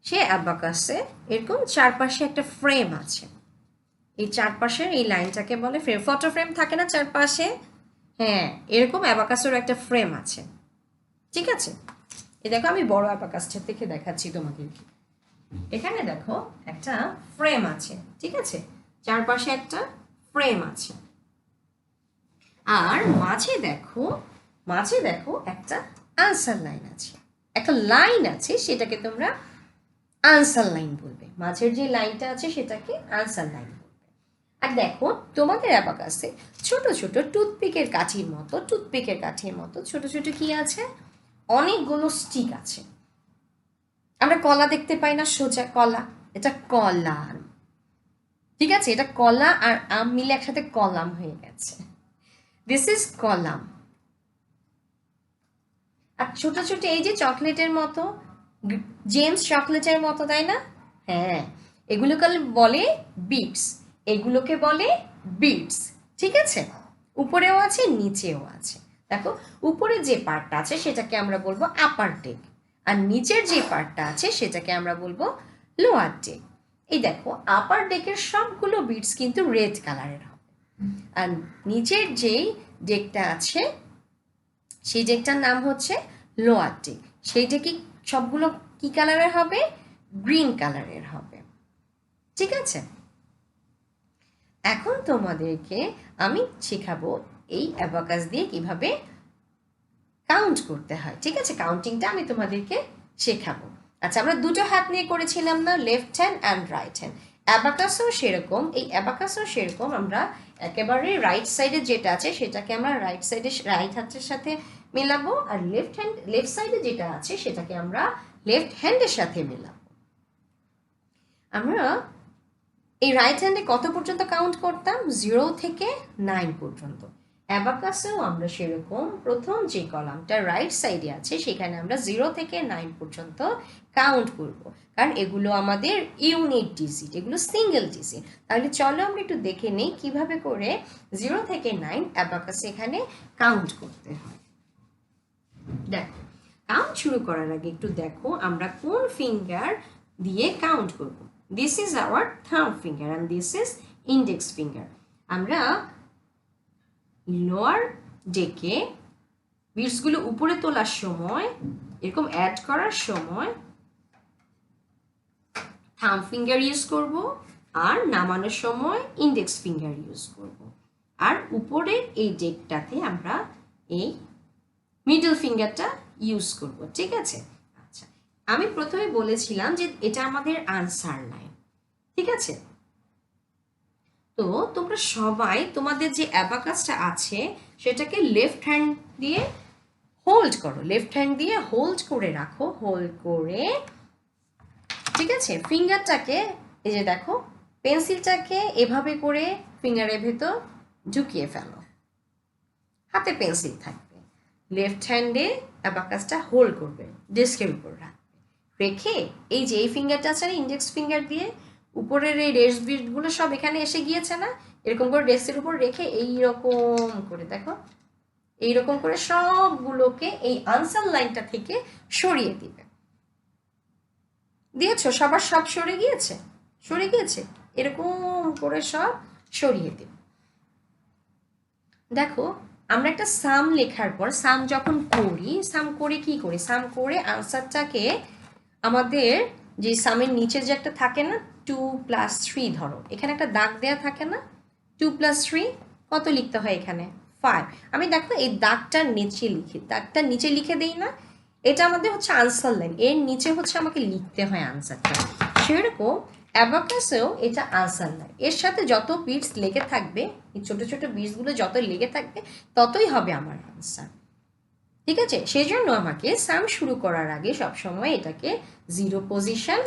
সে অ্যাবাকাসে এরকম চারপাশে একটা ফ্রেম আছে। এই চারপাশের এই লাইনটাকে বলে ফ্রেম। ফটো ফ্রেম থাকে না চারপাশে? হ্যাঁ, এরকম অ্যাবাকাসের একটা ফ্রেম আছে, ঠিক আছে? এই দেখো, আমি বড় অ্যাবাকাসটা থেকে দেখাচ্ছি তোমাদেরকে। এখানে দেখো একটা ফ্রেম আছে, ঠিক আছে? চারপাশে একটা ফ্রেম আছে, আর মাঝে দেখো একটা আনসার লাইন আছে, একটা লাইন আছে, সেটাকে তোমরা আনসার লাইন বলবে। মাঝের যে লাইনটা আছে সেটাকে আনসার লাইন বলবে। আর দেখো, তোমাদের অ্যাবাকাসে ছোট ছোট টুথপিকের কাঠির মতো ছোট ছোট কি আছে? অনেকগুলো স্টিক আছে। আমরা কলা দেখতে পাই না, সোজা কলা, এটা কলা, ঠিক আছে? এটা কলা আর আম মিলে একসাথে কলাম হয়ে গেছে, দিস ইজ কলাম। আর ছোট ছোট এই যে চকলেটের মতো, জেমস চকলেটের মতো, তাই না? হ্যাঁ, এগুলোকে বলে বিটস, এগুলোকে বলে বিটস, ঠিক আছে? উপরেও আছে, নিচেও আছে। দেখো, উপরে যে পার্টটা আছে সেটাকে আমরা বলবো আপার ডেক, আর নিচের যে পার্টটা আছে সেটাকে আমরা বলবো লোয়ার ডেক। এই দেখো, আপার ডেকের সবগুলো বিটস কিন্তু রেড কালারের হবে, আর নিচের যেই ডেকটা আছে সেই ডেকটার নাম হচ্ছে লোয়ার ডেক, সেই ডেকে সবগুলো কি কালারের হবে? গ্রিন কালারের হবে, ঠিক আছে? এখন তোমাদেরকে আমি শেখাবো এই অ্যাবাকাস দিয়ে কিভাবে কাউন্ট করতে হয়, ঠিক আছে? কাউন্টিংটা আমি তোমাদেরকে শেখাবো। আচ্ছা, আমরা দুটো হাত নিয়ে করেছিলাম না, left hand and right hand. অ্যাবাকাসও সেরকম, এই অ্যাবাকাসও সেরকম। আমরা একেবারে রাইট সাইডে যেটা আছে সেটাকে আমরা রাইট হাতের সাথে মেলাবো, আর লেফট সাইডে যেটা আছে সেটাকে আমরা লেফট হ্যান্ডের সাথে মেলাবো। আমরা এই রাইট হ্যান্ডে কত পর্যন্ত কাউন্ট করতাম? 0 থেকে 9 পর্যন্ত। অ্যাবাকাসেও আমরা সেরকম প্রথম যে কলামটা রাইট সাইডে আছে সেখানে আমরা 0 থেকে 9 পর্যন্ত কাউন্ট করব, কারণ এগুলো আমাদের ইউনিট ডিজিট, এগুলো সিঙ্গেল ডিজিট। তাহলে চলো আমরা একটু দেখে নেই কিভাবে করে 0 থেকে 9 অ্যাবাকাসে এখানে কাউন্ট করতে হয়। দেখো, কাউন্ট শুরু করার আগে একটু দেখো আমরা কোন ফিঙ্গার দিয়ে কাউন্ট করব। This is our thumb finger and this is index finger. আমরা লোয়ার ডেকে বিটসগুলো উপরে তোলার সময়, এরকম অ্যাড করার সময় থাম ফিঙ্গার ইউজ করব, আর নামানোর সময় ইন্ডেক্স ফিঙ্গার ইউজ করব, আর উপরে এই ডেকটাতে আমরা এই মিডল ফিঙ্গারটা ইউজ করব, ঠিক আছে? আচ্ছা, আমি প্রথমে বলেছিলাম যে এটা আমাদের আনসার লাইন, ঠিক আছে? তো তোমরা সবাই তোমাদের যে অ্যাবাকাসটা আছে সেটাকে লেফট হ্যান্ড দিয়ে হোল্ড করো, লেফট হ্যান্ড দিয়ে হোল্ড করে রাখো, হোল্ড করে, ঠিক আছে? ফিঙ্গারটাকে, এই যে দেখো, পেন্সিলটাকে এভাবে করে ফিঙ্গারের ভেতর ঢুকিয়ে ফেলো, হাতে পেন্সিল থাকবে, লেফট হ্যান্ডে অ্যাবাকাসটা হোল্ড করবে, ডেস্কের উপর রাখবে, রেখে এই যে এই ফিঙ্গারটা আছে না, ইন্ডেক্স ফিঙ্গার দিয়ে উপরের এই রেস বিটগুলো সব এখানে এসে গিয়েছে না, এরকম করে ডেস্কের উপর রেখে এইরকম করে, দেখো, এইরকম করে সবগুলোকে এই আনসার লাইনটা থেকে সরিয়ে দিবে। দিয়েছো? সবার সব সরে গিয়েছে, এরকম করে সব সরিয়ে দিবে। দেখো আমরা একটা সাম লেখার পর সাম যখন করি, সাম করে কি করি, সাম করে আনসারটাকে আমাদের যে সামের নিচে যে একটা থাকে না 2+3, ধরো এখানে একটা দাগ দেয়া থাকে না, 2+3 কত লিখতে হয় এখানে 5। আমি দেখো এই দাগটার নিচে লিখি, দাগটার নিচে লিখে দেই না, এটা আমাদের হচ্ছে আনসার লাইন, এর নিচে হচ্ছে আমাকে লিখতে হয় আনসারটা। সেরকম অ্যাবাকাসেও এটা আনসার লাইন, এর সাথে যত বিটস লেগে থাকবে, এই ছোট ছোট বিটসগুলো যত লেগে থাকবে ততই হবে আমার আনসার। ঠিক আছে, সেই জন্য আমাকে সাম শুরু করার আগে সবসময় এটাকে 0 পজিশন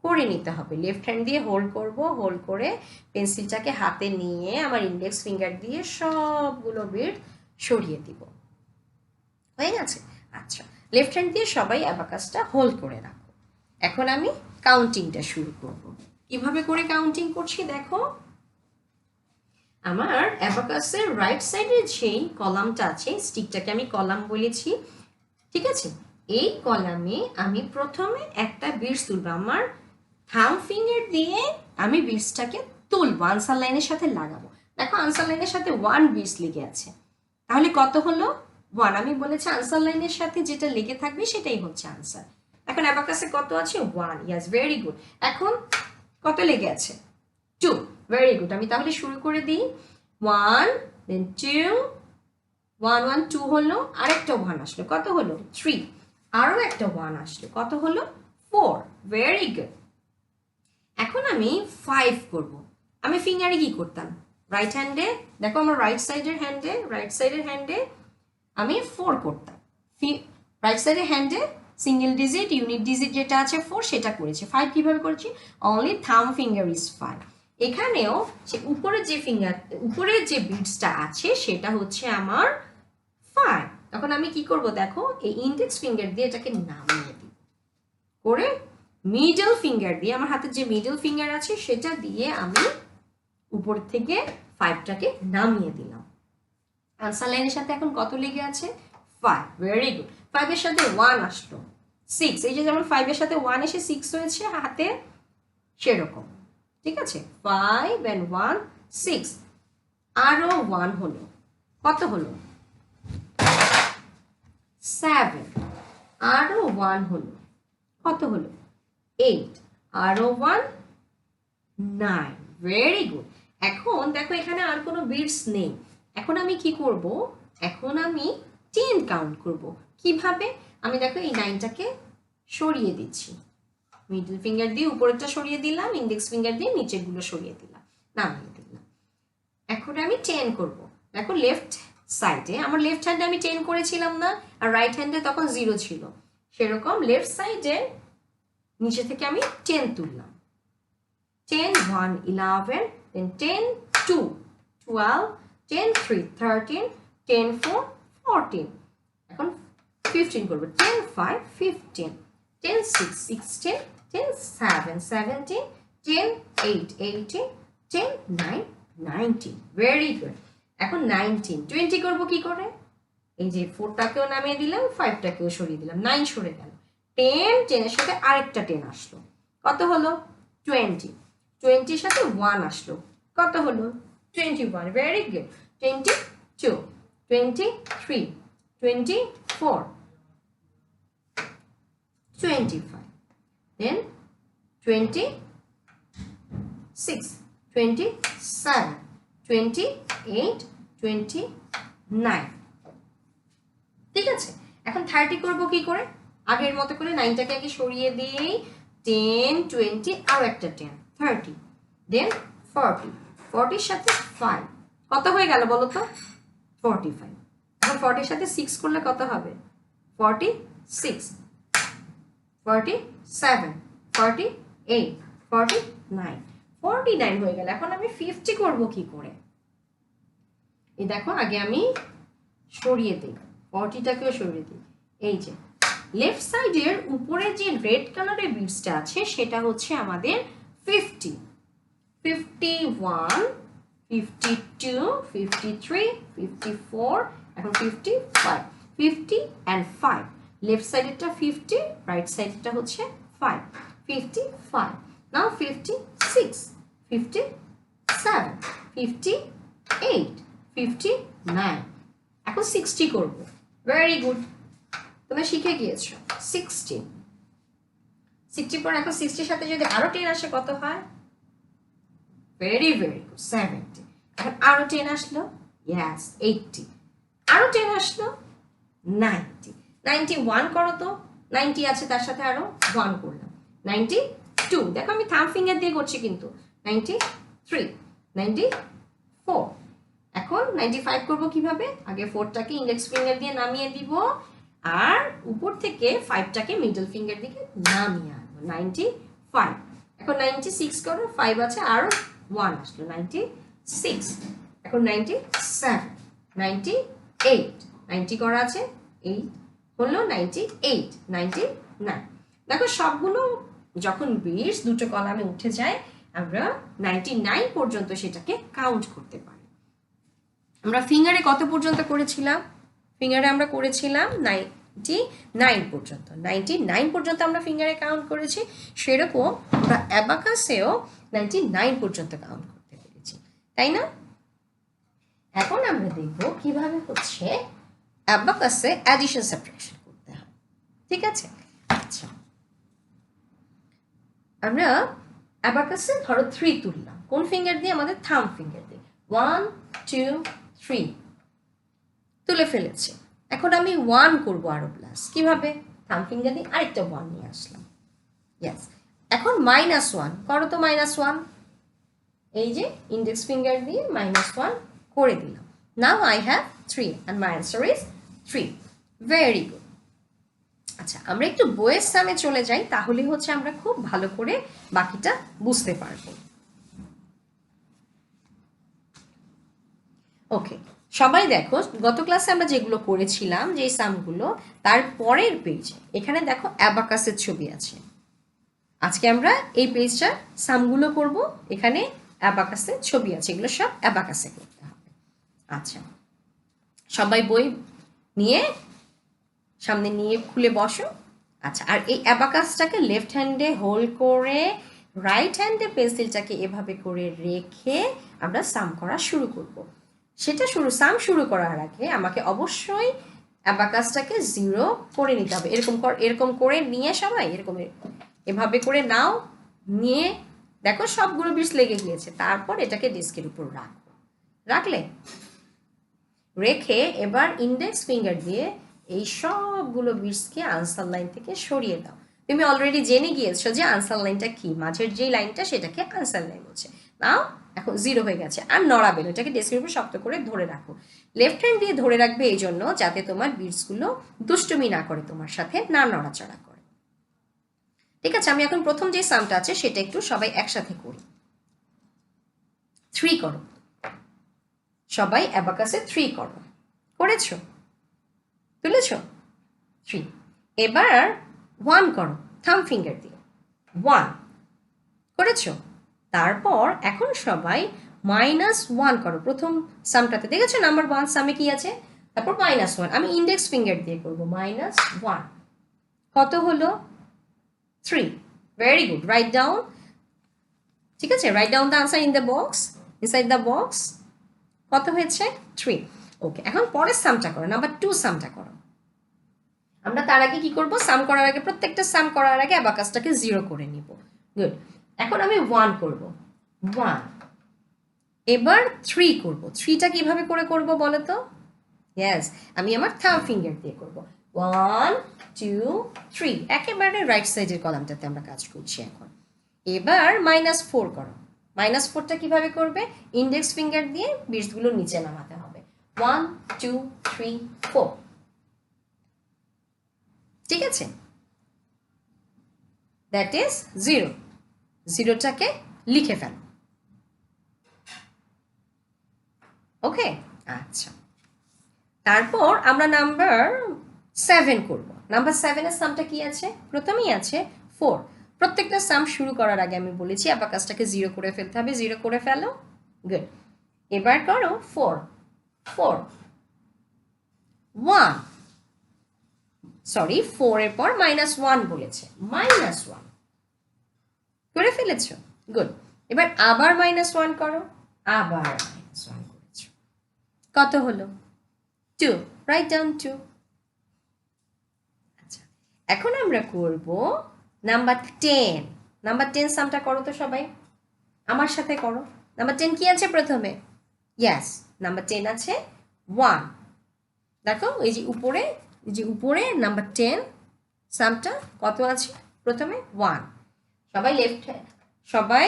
করে নিতে হবে। লেফট হ্যান্ড দিয়ে হোল্ড করব, হোল্ড করে পেন্সিলটাকে হাতে নিয়ে আমার ইন্ডেক্স ফিঙ্গার দিয়ে সবগুলো বিট সরিয়ে দিব। হয়ে গেছে? আচ্ছা, লেফট হ্যান্ড দিয়ে সবাই অ্যাবাকাসটা হোল্ড করে রাখো। এখন আমি কাউন্টিংটা শুরু করব। কিভাবে করে কাউন্টিং করছি দেখো, আমার অ্যাবাকাসের রাইট সাইডের যেই কলামটা আছে, স্টিকটাকে আমি কলাম বলেছি, ঠিক আছে, এই কলামে আমি প্রথমে একটা বিটস তুলবো, আমার থাম ফিঙ্গার দিয়ে আমি বিটসটাকে তুলবো, আনসার লাইনের সাথে লাগাবো। দেখো আনসার লাইনের সাথে 1 বিটস লেগে আছে, তাহলে কত হলো 1। আমি বলেছি আনসার লাইনের সাথে যেটা লেগে থাকবে সেটাই হচ্ছে আনসার। এখন অ্যাবাকাসে কত আছে 1, ইয়াস ভেরি গুড। এখন কত লেগে আছে 2, ভেরি গুড। আমি তাহলে শুরু করে দিই, 1 দেন 2, 1 1 2 হলো, আরেকটা 1 আসলো, কত হলো 3, আরও একটা 1 আসলো, কত হলো 4, ভেরি গুড। এখন আমি 5 করব। আমি ফিঙ্গারে কি করতাম, রাইট হ্যান্ডে, দেখো আমার রাইট সাইডের হ্যান্ডে আমি 4 করতাম, রাইট সাইডের হ্যান্ডে সিঙ্গেল ডিজিট ইউনিট ডিজিট যেটা আছে 4 সেটা করেছি। 5 কিভাবে করেছি, অনলি থাম ফিঙ্গার ইজ 5। এখানেও সে উপরের যে বিটসটা আছে সেটা হচ্ছে আমার 5। তখন আমি কি করব দেখো, এই ইন্ডেক্স ফিঙ্গার দিয়ে এটাকে নামিয়ে দিই, করে মিডল ফিঙ্গার দিয়ে, আমার হাতে যে মিডল ফিঙ্গার আছে সেটা দিয়ে আমি উপর থেকে 5টাকে নামিয়ে দিলাম। আনসার লাইনের সাথে এখন কত লেগে আছে 5, ভেরি গুড। 5 এর সাথে 1 আসলো 6, এই যে যেমন 5 এর সাথে 1 এসে 6 হয়েছে হাতে, সেরকম, ঠিক আছে, 5 and 1 6, আরো 1 হলো, কত হলো 7, আরো 1 হলো, কত হলো 8, আরো 1 9, ভেরি গুড। এখন দেখো এখানে আর কোনো বিটস নেই, এখন আমি কি করব, এখন আমি 10 কাউন্ট করব। কিভাবে, আমি দেখো এই 9টাকে সরিয়ে দিচ্ছি, মিডল ফিঙ্গার দিয়ে উপরেরটা সরিয়ে দিলাম, ইন্ডেক্স ফিঙ্গার দিয়ে নিচেরগুলো সরিয়ে দিলাম, নামিয়ে দিলাম। এখন আমি 10 করব। দেখো লেফট সাইডে, আমার লেফট হ্যান্ডে আমি 10 করেছিলাম না, আর রাইট হ্যান্ডে তখন 0 ছিল, সেরকম লেফট সাইডে নিচে থেকে আমি 10 তুললাম, 10 1 11, then 10 2 12, 10 3 13, 10 4 14, এখন 15 করব, 10 5 15, 10 6 16, 10 7 17, 10 8 18, 10 9 19, ভেরি গুড। এখন 19 20 করব কি করে, এই যে 4টাকেও নামিয়ে দিলাম, 5টাকেও সরিয়ে দিলাম, 9 সরে গেল, 10 10 এর সাথে আরেকটা 10 আসলো, কত হলো 20, 20 এর সাথে 1 আসলো, কত হলো 21, ভেরি গুড। 22 23 24 25, then 26 27 28 29, ঠিক আছে। এখন 30 করব কি করে, আগের মতো করে 9টাকে আগে সরিয়ে দিই, 10 20 আর একটা 10 30, দেন 40, 40 সাথে 5, কত হয়ে গেল বলো তো 45। এখন 40 সাথে 6 করলে কত হবে 46, 47 48 49, 49 হয়ে গেল। এখন আমি 50 করব কি করে, এই দেখো আগে আমি সরিয়ে দিই, 40টাকেও সরিয়ে দিই, এই যে লেফট সাইডের উপরে যে রেড কালারের বিটসটা আছে সেটা হচ্ছে আমাদের 50, 51 52 53 54, এখন 55, 50 and 5, লেফট সাইডেরটা 50, রাইট সাইডেরটা হচ্ছে 5, 55, নাও 56 57 58 59 9। এখন 60 করব। ভেরি গুড, তোমরা শিখে গিয়েছো। 60 পর এখন 60 সাথে যদি আরো 10 আসে কত হয়? Very very good, 70। এখন আরো 10 আসলো, ইয়েস 80। আরো 10 আসলো, 90। 91 করো তো, 90 আছে তার সাথে আরো 1 করলাম, 92। দেখো আমি থাম্ব ফিঙ্গার দিয়ে করছি কিন্তু। 93, 94। এখন 95 করব কিভাবে? আগে 4টাকে ইন্ডেক্স ফিঙ্গার দিয়ে নামিয়ে দিব, আর উপর থেকে 5টাকে মিডল ফিঙ্গার দিকে নামিয়ে আনবো, 95। এখন 96 করো, 5 আছে আরো 1 আসলো, 96। এখন 97, 98, 90 করা আছে, 8 হলো 98, 99। দেখো সবগুলো যখন বেস দুটো কলামে উঠে যায় আমরা 99 পর্যন্ত সেটাকে কাউন্ট করতে পারি। আমরা ফিঙ্গারে কত পর্যন্ত করেছিলাম? ফিঙ্গারে আমরা করেছিলাম 99 পর্যন্ত। 99 পর্যন্ত আমরা ফিঙ্গারে কাউন্ট করেছি, সেরকম আমরা অ্যাবাকাসেও 99 পর্যন্ত কাউন্ট করতে পেরেছি, তাই না? এখন আমরা দেখব কিভাবে হচ্ছে অ্যাবাকাসে অ্যাডিশন সাবট্রাকশন করতে হয়, ঠিক আছে? আচ্ছা, আমরা অ্যাবাকাসে ধরো 3 তুললাম, কোন ফিঙ্গার দিয়ে? আমাদের থাম্ব ফিঙ্গার দিয়ে। 1 2 3 তুলে ফেলেছি। এখন আমি 1 করব আরো প্লাস, কিভাবে? থাম্ব ফিঙ্গার দিয়ে আরেকটা 1 নিয়ে আসলাম, ইয়েস। এখন -1 করো তো, -1 এই যে ইন্ডেক্স ফিঙ্গার দিয়ে -1 করে দিলাম। Now I have 3 and my answer is 3. Very good. আচ্ছা, আমরা একটু বইয়ের সামনে চলে যাই, তাহলে হচ্ছে আমরা খুব ভালো করে বাকিটা বুঝতে পারবো। ওকে, সবাই দেখো গত ক্লাসে আমরা যেগুলো করেছিলাম, যে সামগুলো, তার পরের পেজে এখানে দেখো অ্যাবাকাসের ছবি আছে। আজকে আমরা এই পেজটার সামগুলো করব, এখানে অ্যাবাকাসের ছবি আছে, এগুলো সব অ্যাবাকাসে করতে হবে। আচ্ছা, সবাই বই নিয়ে সামনে নিয়ে খুলে বসো। আচ্ছা, আর এই অ্যাবাকাসটাকে লেফট হ্যান্ডে হোল্ড করে রাইট হ্যান্ডে পেন্সিলটাকে এভাবে করে রেখে আমরা সাম করা শুরু করব। সেটা সাম শুরু করার আগে আমাকে অবশ্যই অ্যাবাকাসটাকে 0 করে নিতে হবে। এরকম করে নিয়ে সবাই এরকম এভাবে করে নাও, নিয়ে দেখো সবগুলো বিটস লেগে গিয়েছে। তারপর এটাকে ডেস্কের উপর রাখলে রেখে এবার ইন্ডেক্স ফিঙ্গার দিয়ে এই সবগুলো বিটসকে আনসার লাইন থেকে সরিয়ে দাও। তুমি অলরেডি জেনে গিয়েছো যে আনসার লাইনটা কি, মাঝের যে লাইনটা সেটাকে আনসার লাইন বলছে। নাও এখন 0 হয়ে গেছে, আর নড়াবে না, এটাকে ডেস্কের উপর শক্ত করে ধরে রাখো। লেফট হ্যান্ড দিয়ে ধরে রাখবে এই জন্য যাতে তোমার বিটসগুলো দুষ্টুমি না করে, তোমার সাথে না নড়াচড়া করে। ঠিক আছে, আমি এখন প্রথম যে সামটা আছে সেটা একটু সবাই একসাথে করি। 3 করো, সবাই অ্যাবাকাসে 3 করো। করেছো? তুলেছো? 3। এবার 1 করো থাম্ব ফিঙ্গার দিয়ে, 1 করেছো? তারপর এখন সবাই -1 করো প্রথম সামটাতে। দেখেছো নাম্বার 1 সামে কি আছে? তারপর -1 আমি ইন্ডেক্স ফিঙ্গার দিয়ে করবো, -1 কত হলো? 3। Very good, write down. ঠিক আছে, write down the answer in the box, inside the box. কত হয়েছে? 3। ওকে, এখন পরের সামটা করো, নাম্বার 2 সামটা করো। আমরা তার আগে কি করব? সাম করার আগে, প্রত্যেকটা সাম করার আগে অ্যাবাকাসটাকে 0 করে নিব। গুড। এখন আমি 1 করব, 1। এবার 3 করব। 3টা কিভাবে করে করব বলো তো? ইয়েস, আমি আমার থাম্ব ফিঙ্গার দিয়ে করব। 1 2 3, একেবারে রাইট সাইডের কলামটাতে আমরা কাজ করছি এখন। এবার -4 করো। -4টা কিভাবে করবে? ইন্ডেক্স ফিঙ্গার দিয়ে বিটসগুলো নিচে নামাতে হবে। 1 2 3 4, ঠিক আছে? That is 0। 0টাকে লিখে ফেল। ওকে, আচ্ছা। তারপর আমরা নাম্বার 7 করব। নাম্বার 7 এর সামটা কি আছে? প্রথমেই আছে 4। প্রত্যেকটা সাম শুরু করার আগে আমি বলেছি অ্যাবাকাসটাকে 0 করে ফেলতে হবে। 0 করে ফেলো। গুড। এবার করো 4 4 1, সরি 4 এর পর -1 বলেছে, -1 করে ফেলেছো। গুড। এবার আবার -1 করো, আবার -1 করেছো। কত হলো? 2, রাইট ডাউন 2। আচ্ছা, এখন আমরা করব নাম্বার 10। নাম্বার 10 সামটা করো তো সবাই, আমার সাথে করো। নাম্বার 10 কি আছে প্রথমে? ইয়েস, নাম্বার 10 আছে 1। দেখো এই যে উপরে নাম্বার 10 সামটা কত আছে? প্রথমে 1। সবাই সবাই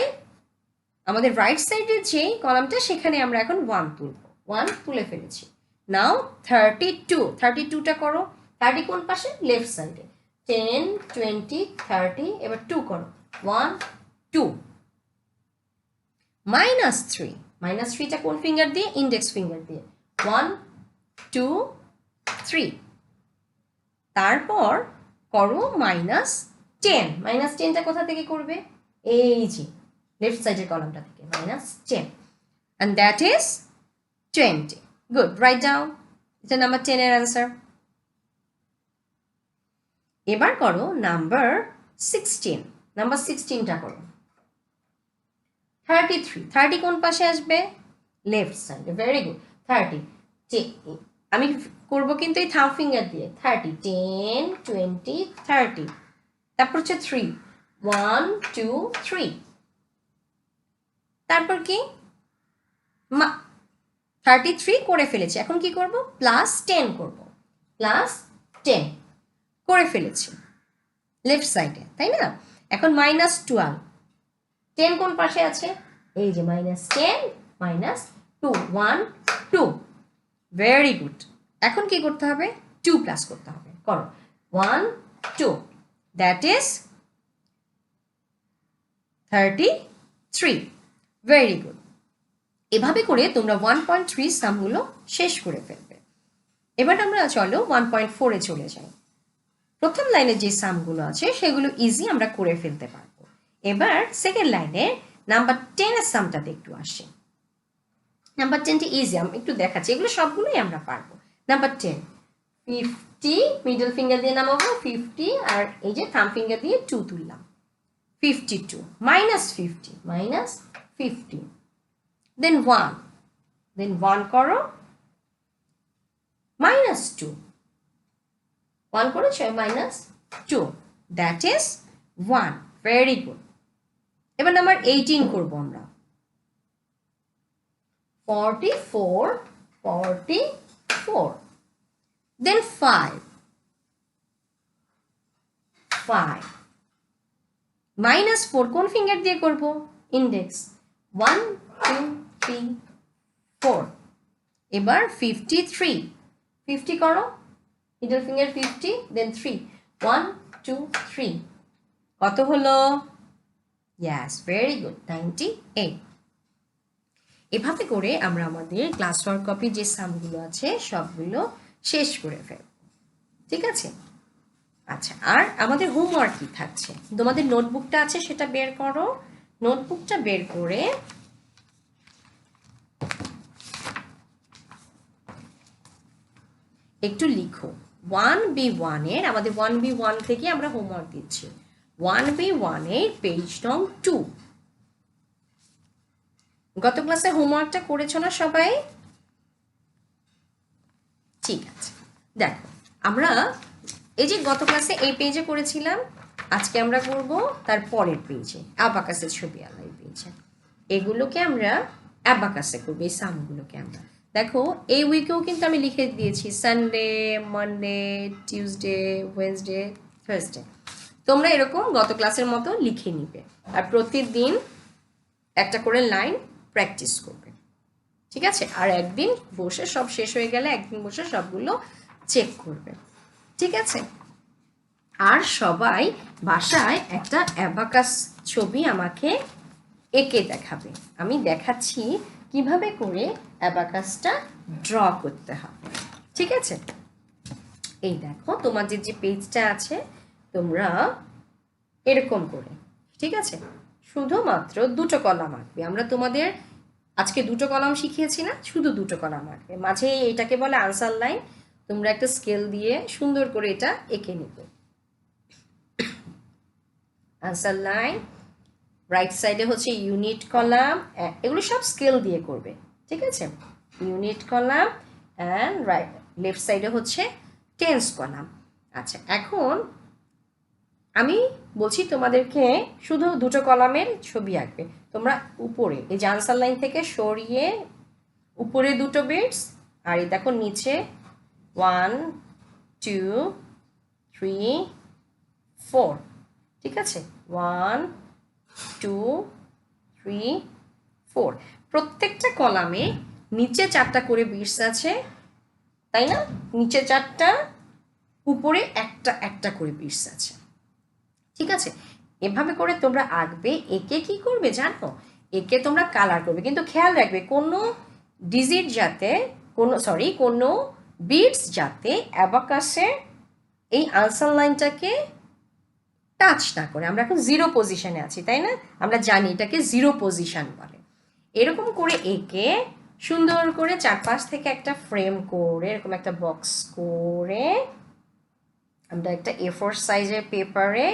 আমাদের রাইট সাইডের যে কলামটা সেখানে আমরা এখন 1 তুলব। 1 তুলে ফেলেছি। নাও 32, 32টা করো। 30 কোন পাশে? লেফট সাইডে। 10, 20, 30, এবার 2 করো। 1, 2। -3, -3টা কোন ফিঙ্গার দিয়ে? ইন্ডেক্স ফিঙ্গার দিয়ে। 1, 2, 3। তারপর করো -10। -10টা কোথা থেকে করবে? এই যে লেফট সাইডের কলামটা থেকে -10, and that is 20. Good, write down. এটা নাম্বার 10 এর অ্যান্সার। এবার করো নাম্বার 16। নাম্বার 16টা করো। 33, 30 কোন পাশে আসবে? লেফট সাইডে। Very good. 30, আমি করব কিন্তু এই থাম্ব ফিঙ্গার দিয়ে। 30, 10, 20, 30। তারপর হচ্ছে 3, 1, 2, 3। তারপর কি? 33 করে ফেলেছি। এখন কি করব? +10 করব। +10 করে ফেলেছি লেফট সাইডে, তাই না? এখন -12। 10 কোন পাশে আছে? এই যে -10, -2, 1, 2। Very good. এখন কি করতে হবে? 2 প্লাস করতে হবে। করো 1, 2, দ্যাট ইজ 33। Very good. এভাবে করে তোমরা 1.3 সামগুলো শেষ করে ফেলবে। এবার আমরা চলো 1.4-এ চলে যাই। প্রথম লাইনে যে সামগুলো আছে সেগুলো ইজি আমরা করে ফেলতে পারবো। এবার সেকেন্ড লাইনে নাম্বার 10 এর সামটাতে একটু আসি। নাম্বার 10টি ইজি, আমি একটু দেখাচ্ছি। এগুলো সবগুলোই আমরা পারবো। নাম্বার 10, 50, মিডল ফিঙ্গার দিয়ে নামাবো 50, আর এই যে থাম্ব ফিঙ্গার দিয়ে 2 তুললাম। 52, -50, -50, দেন 1, দেন 1 করো, -2, 1 করেছো, -2, দ্যাট ইজ 1। Very good. এবার নাম্বার 18 করবো আমরা। 44, 44, then 5, -4 কোন ফিঙ্গার দিয়ে করব? ইন্ডেক্স। 1, 2, 3, 4। এবার 53, 50 করো, মিডল ফিঙ্গার 50, দেন 3, 1, 2, 3। কত হলো? Yes, very good, 98। এভাবে করে আমরা আমাদের ক্লাস ওয়ার্ক কপি যে সামগুলো আছে সবগুলো শেষ করে ফেলব। ঠিক আছে? আচ্ছা, আর আমাদের হোমওয়ার্ক কি থাকছে? তোমাদের নোটবুকটা আছে সেটা বের করো। নোটবুকটা বের করে একটু লিখো। 1B1 এর, আমাদের 1B1 থেকে আমরা হোমওয়ার্ক দিচ্ছি। 1B1 এর পেজ নং 2। গত ক্লাসে হোমওয়ার্কটা করেছো না সবাই? ঠিক আছে, দেখো আমরা এই যে গত ক্লাসে এই পেজে করেছিলাম, আজকে আমরা করব তার পরের পেজে, অ্যাবাকাসের ছবি আলা এই পেজে। এগুলোকে আমরা অ্যাবাকাসে করবো, এই সামগুলোকে আমরা। দেখো এই উইকেও কিন্তু আমি লিখে দিয়েছি Sunday, Monday, Tuesday, Wednesday, Thursday. তোমরা এরকম গত ক্লাসের মতো লিখে নিবে, আর প্রতিদিন একটা করে লাইন প্র্যাকটিস করবে। ঠিক আছে? আর একদিন বসে সব শেষ হয়ে গেলে একদিন বসে সবগুলো চেক করবে। ঠিক আছে? আর সবাই বাসায় একটা অ্যাবাকাস ছবি আমাকে এঁকে দেখাবে। আমি দেখাচ্ছি কিভাবে করে অ্যাবাকাসটা ড্র করতে হবে। ঠিক আছে? এই দেখো তোমাদের যে পেজটা আছে, তোমরা এরকম করে, ঠিক আছে, শুধুমাত্র 2টো কলাম আঁকবে। আমরা তোমাদের আজকে 2টো কলাম শিখিয়েছি না, শুধু 2টো কলাম আঁকবে। মাঝে এটাকে বলে আনসার লাইন। তোমরা একটা স্কেল দিয়ে সুন্দর করে এটা এঁকে নেবে। আনসার লাইন, রাইট সাইডে হচ্ছে ইউনিট কলাম, এগুলো সব স্কেল দিয়ে করবে। ঠিক আছে? ইউনিট কলাম অ্যান্ড লেফট সাইডে হচ্ছে টেন্স কলাম। আচ্ছা, এখন আমি বলছি তোমাদেরকে শুধু দুটো কলামের ছবি আঁকবে। তোমরা উপরে এই যে আনসার লাইন থেকে সরিয়ে উপরে দুটো বিটস, আর এই দেখো নিচে 1 2 3 4, ঠিক আছে, 1 2 3 4। প্রত্যেকটা কলামে নিচে 4টা করে বিটস আছে, তাই না? নিচে 4টা, উপরে একটা একটা করে বিটস আছে, ঠিক আছে। এভাবে করে তোমরা আঁকবে। একে কি করবে জানো? একে তোমরা কালার করবে, কিন্তু খেয়াল রাখবে কোনো ডিজিট যাতে কোনো বিটস যাতে অ্যাবাকাসে এই আনসার লাইনটাকে টাচ না করে। আমরা এখন 0 পজিশনে আছি, তাই না? আমরা জানি এটাকে 0 পজিশন বলে। এরকম করে একে সুন্দর করে চারপাশ থেকে একটা ফ্রেম করে এরকম একটা বক্স করে আমরা একটা A4 সাইজের পেপারে,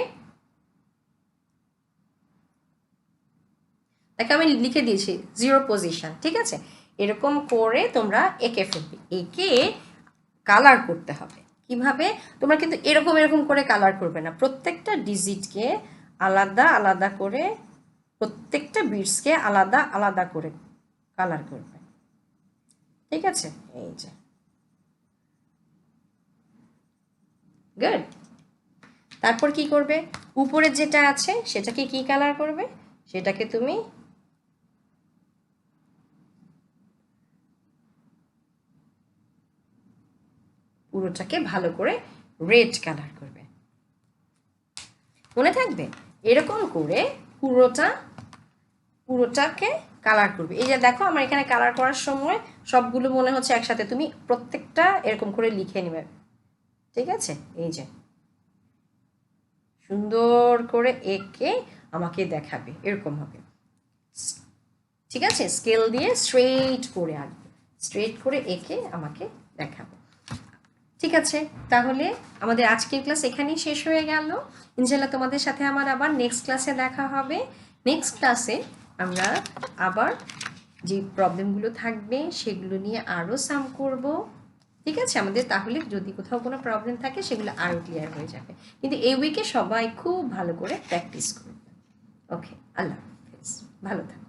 তাকে আমি লিখে দিয়েছি 0 পজিশন, ঠিক আছে। এরকম করে তোমরা এঁকে ফেলবে। একে কালার করতে হবে কিভাবে? তোমরা কিন্তু এরকম এরকম করে কালার করবে না, প্রত্যেকটা ডিজিটকে আলাদা আলাদা করে, প্রত্যেকটা বিটসকে আলাদা আলাদা করে কালার করবে, ঠিক আছে। এই যে গুড। তারপর কি করবে? উপরে যেটা আছে সেটাকে কি কালার করবে? সেটাকে তুমি পুরোটাকে ভালো করে রেড কালার করবে, মনে থাকবে। এরকম করে পুরোটাকে কালার করবে। এই যে দেখো আমার এখানে কালার করার সময় সবগুলো মনে হচ্ছে একসাথে, তুমি প্রত্যেকটা এরকম করে লিখে নেবে, ঠিক আছে। এই যে সুন্দর করে এঁকে আমাকে দেখাবে, এরকম হবে, ঠিক আছে। স্কেল দিয়ে স্ট্রেট করে আঁকবে, স্ট্রেট করে এঁকে আমাকে দেখাবে, ঠিক আছে। তাহলে আমাদের আজকের ক্লাস এখানেই শেষ হয়ে গেল। ইনশাআল্লাহ তোমাদের সাথে আমার আবার নেক্সট ক্লাসে দেখা হবে। নেক্সট ক্লাসে আমরা আবার যে প্রবলেমগুলো থাকবে সেগুলো নিয়ে আরও সাম করব, ঠিক আছে। আমাদের তাহলে যদি কোথাও কোনো প্রবলেম থাকে সেগুলো আরও ক্লিয়ার হয়ে যাবে। কিন্তু এই উইকে সবাই খুব ভালো করে প্র্যাকটিস করবে। ওকে, আল্লাহ হাফেজ, ভালো থাকো।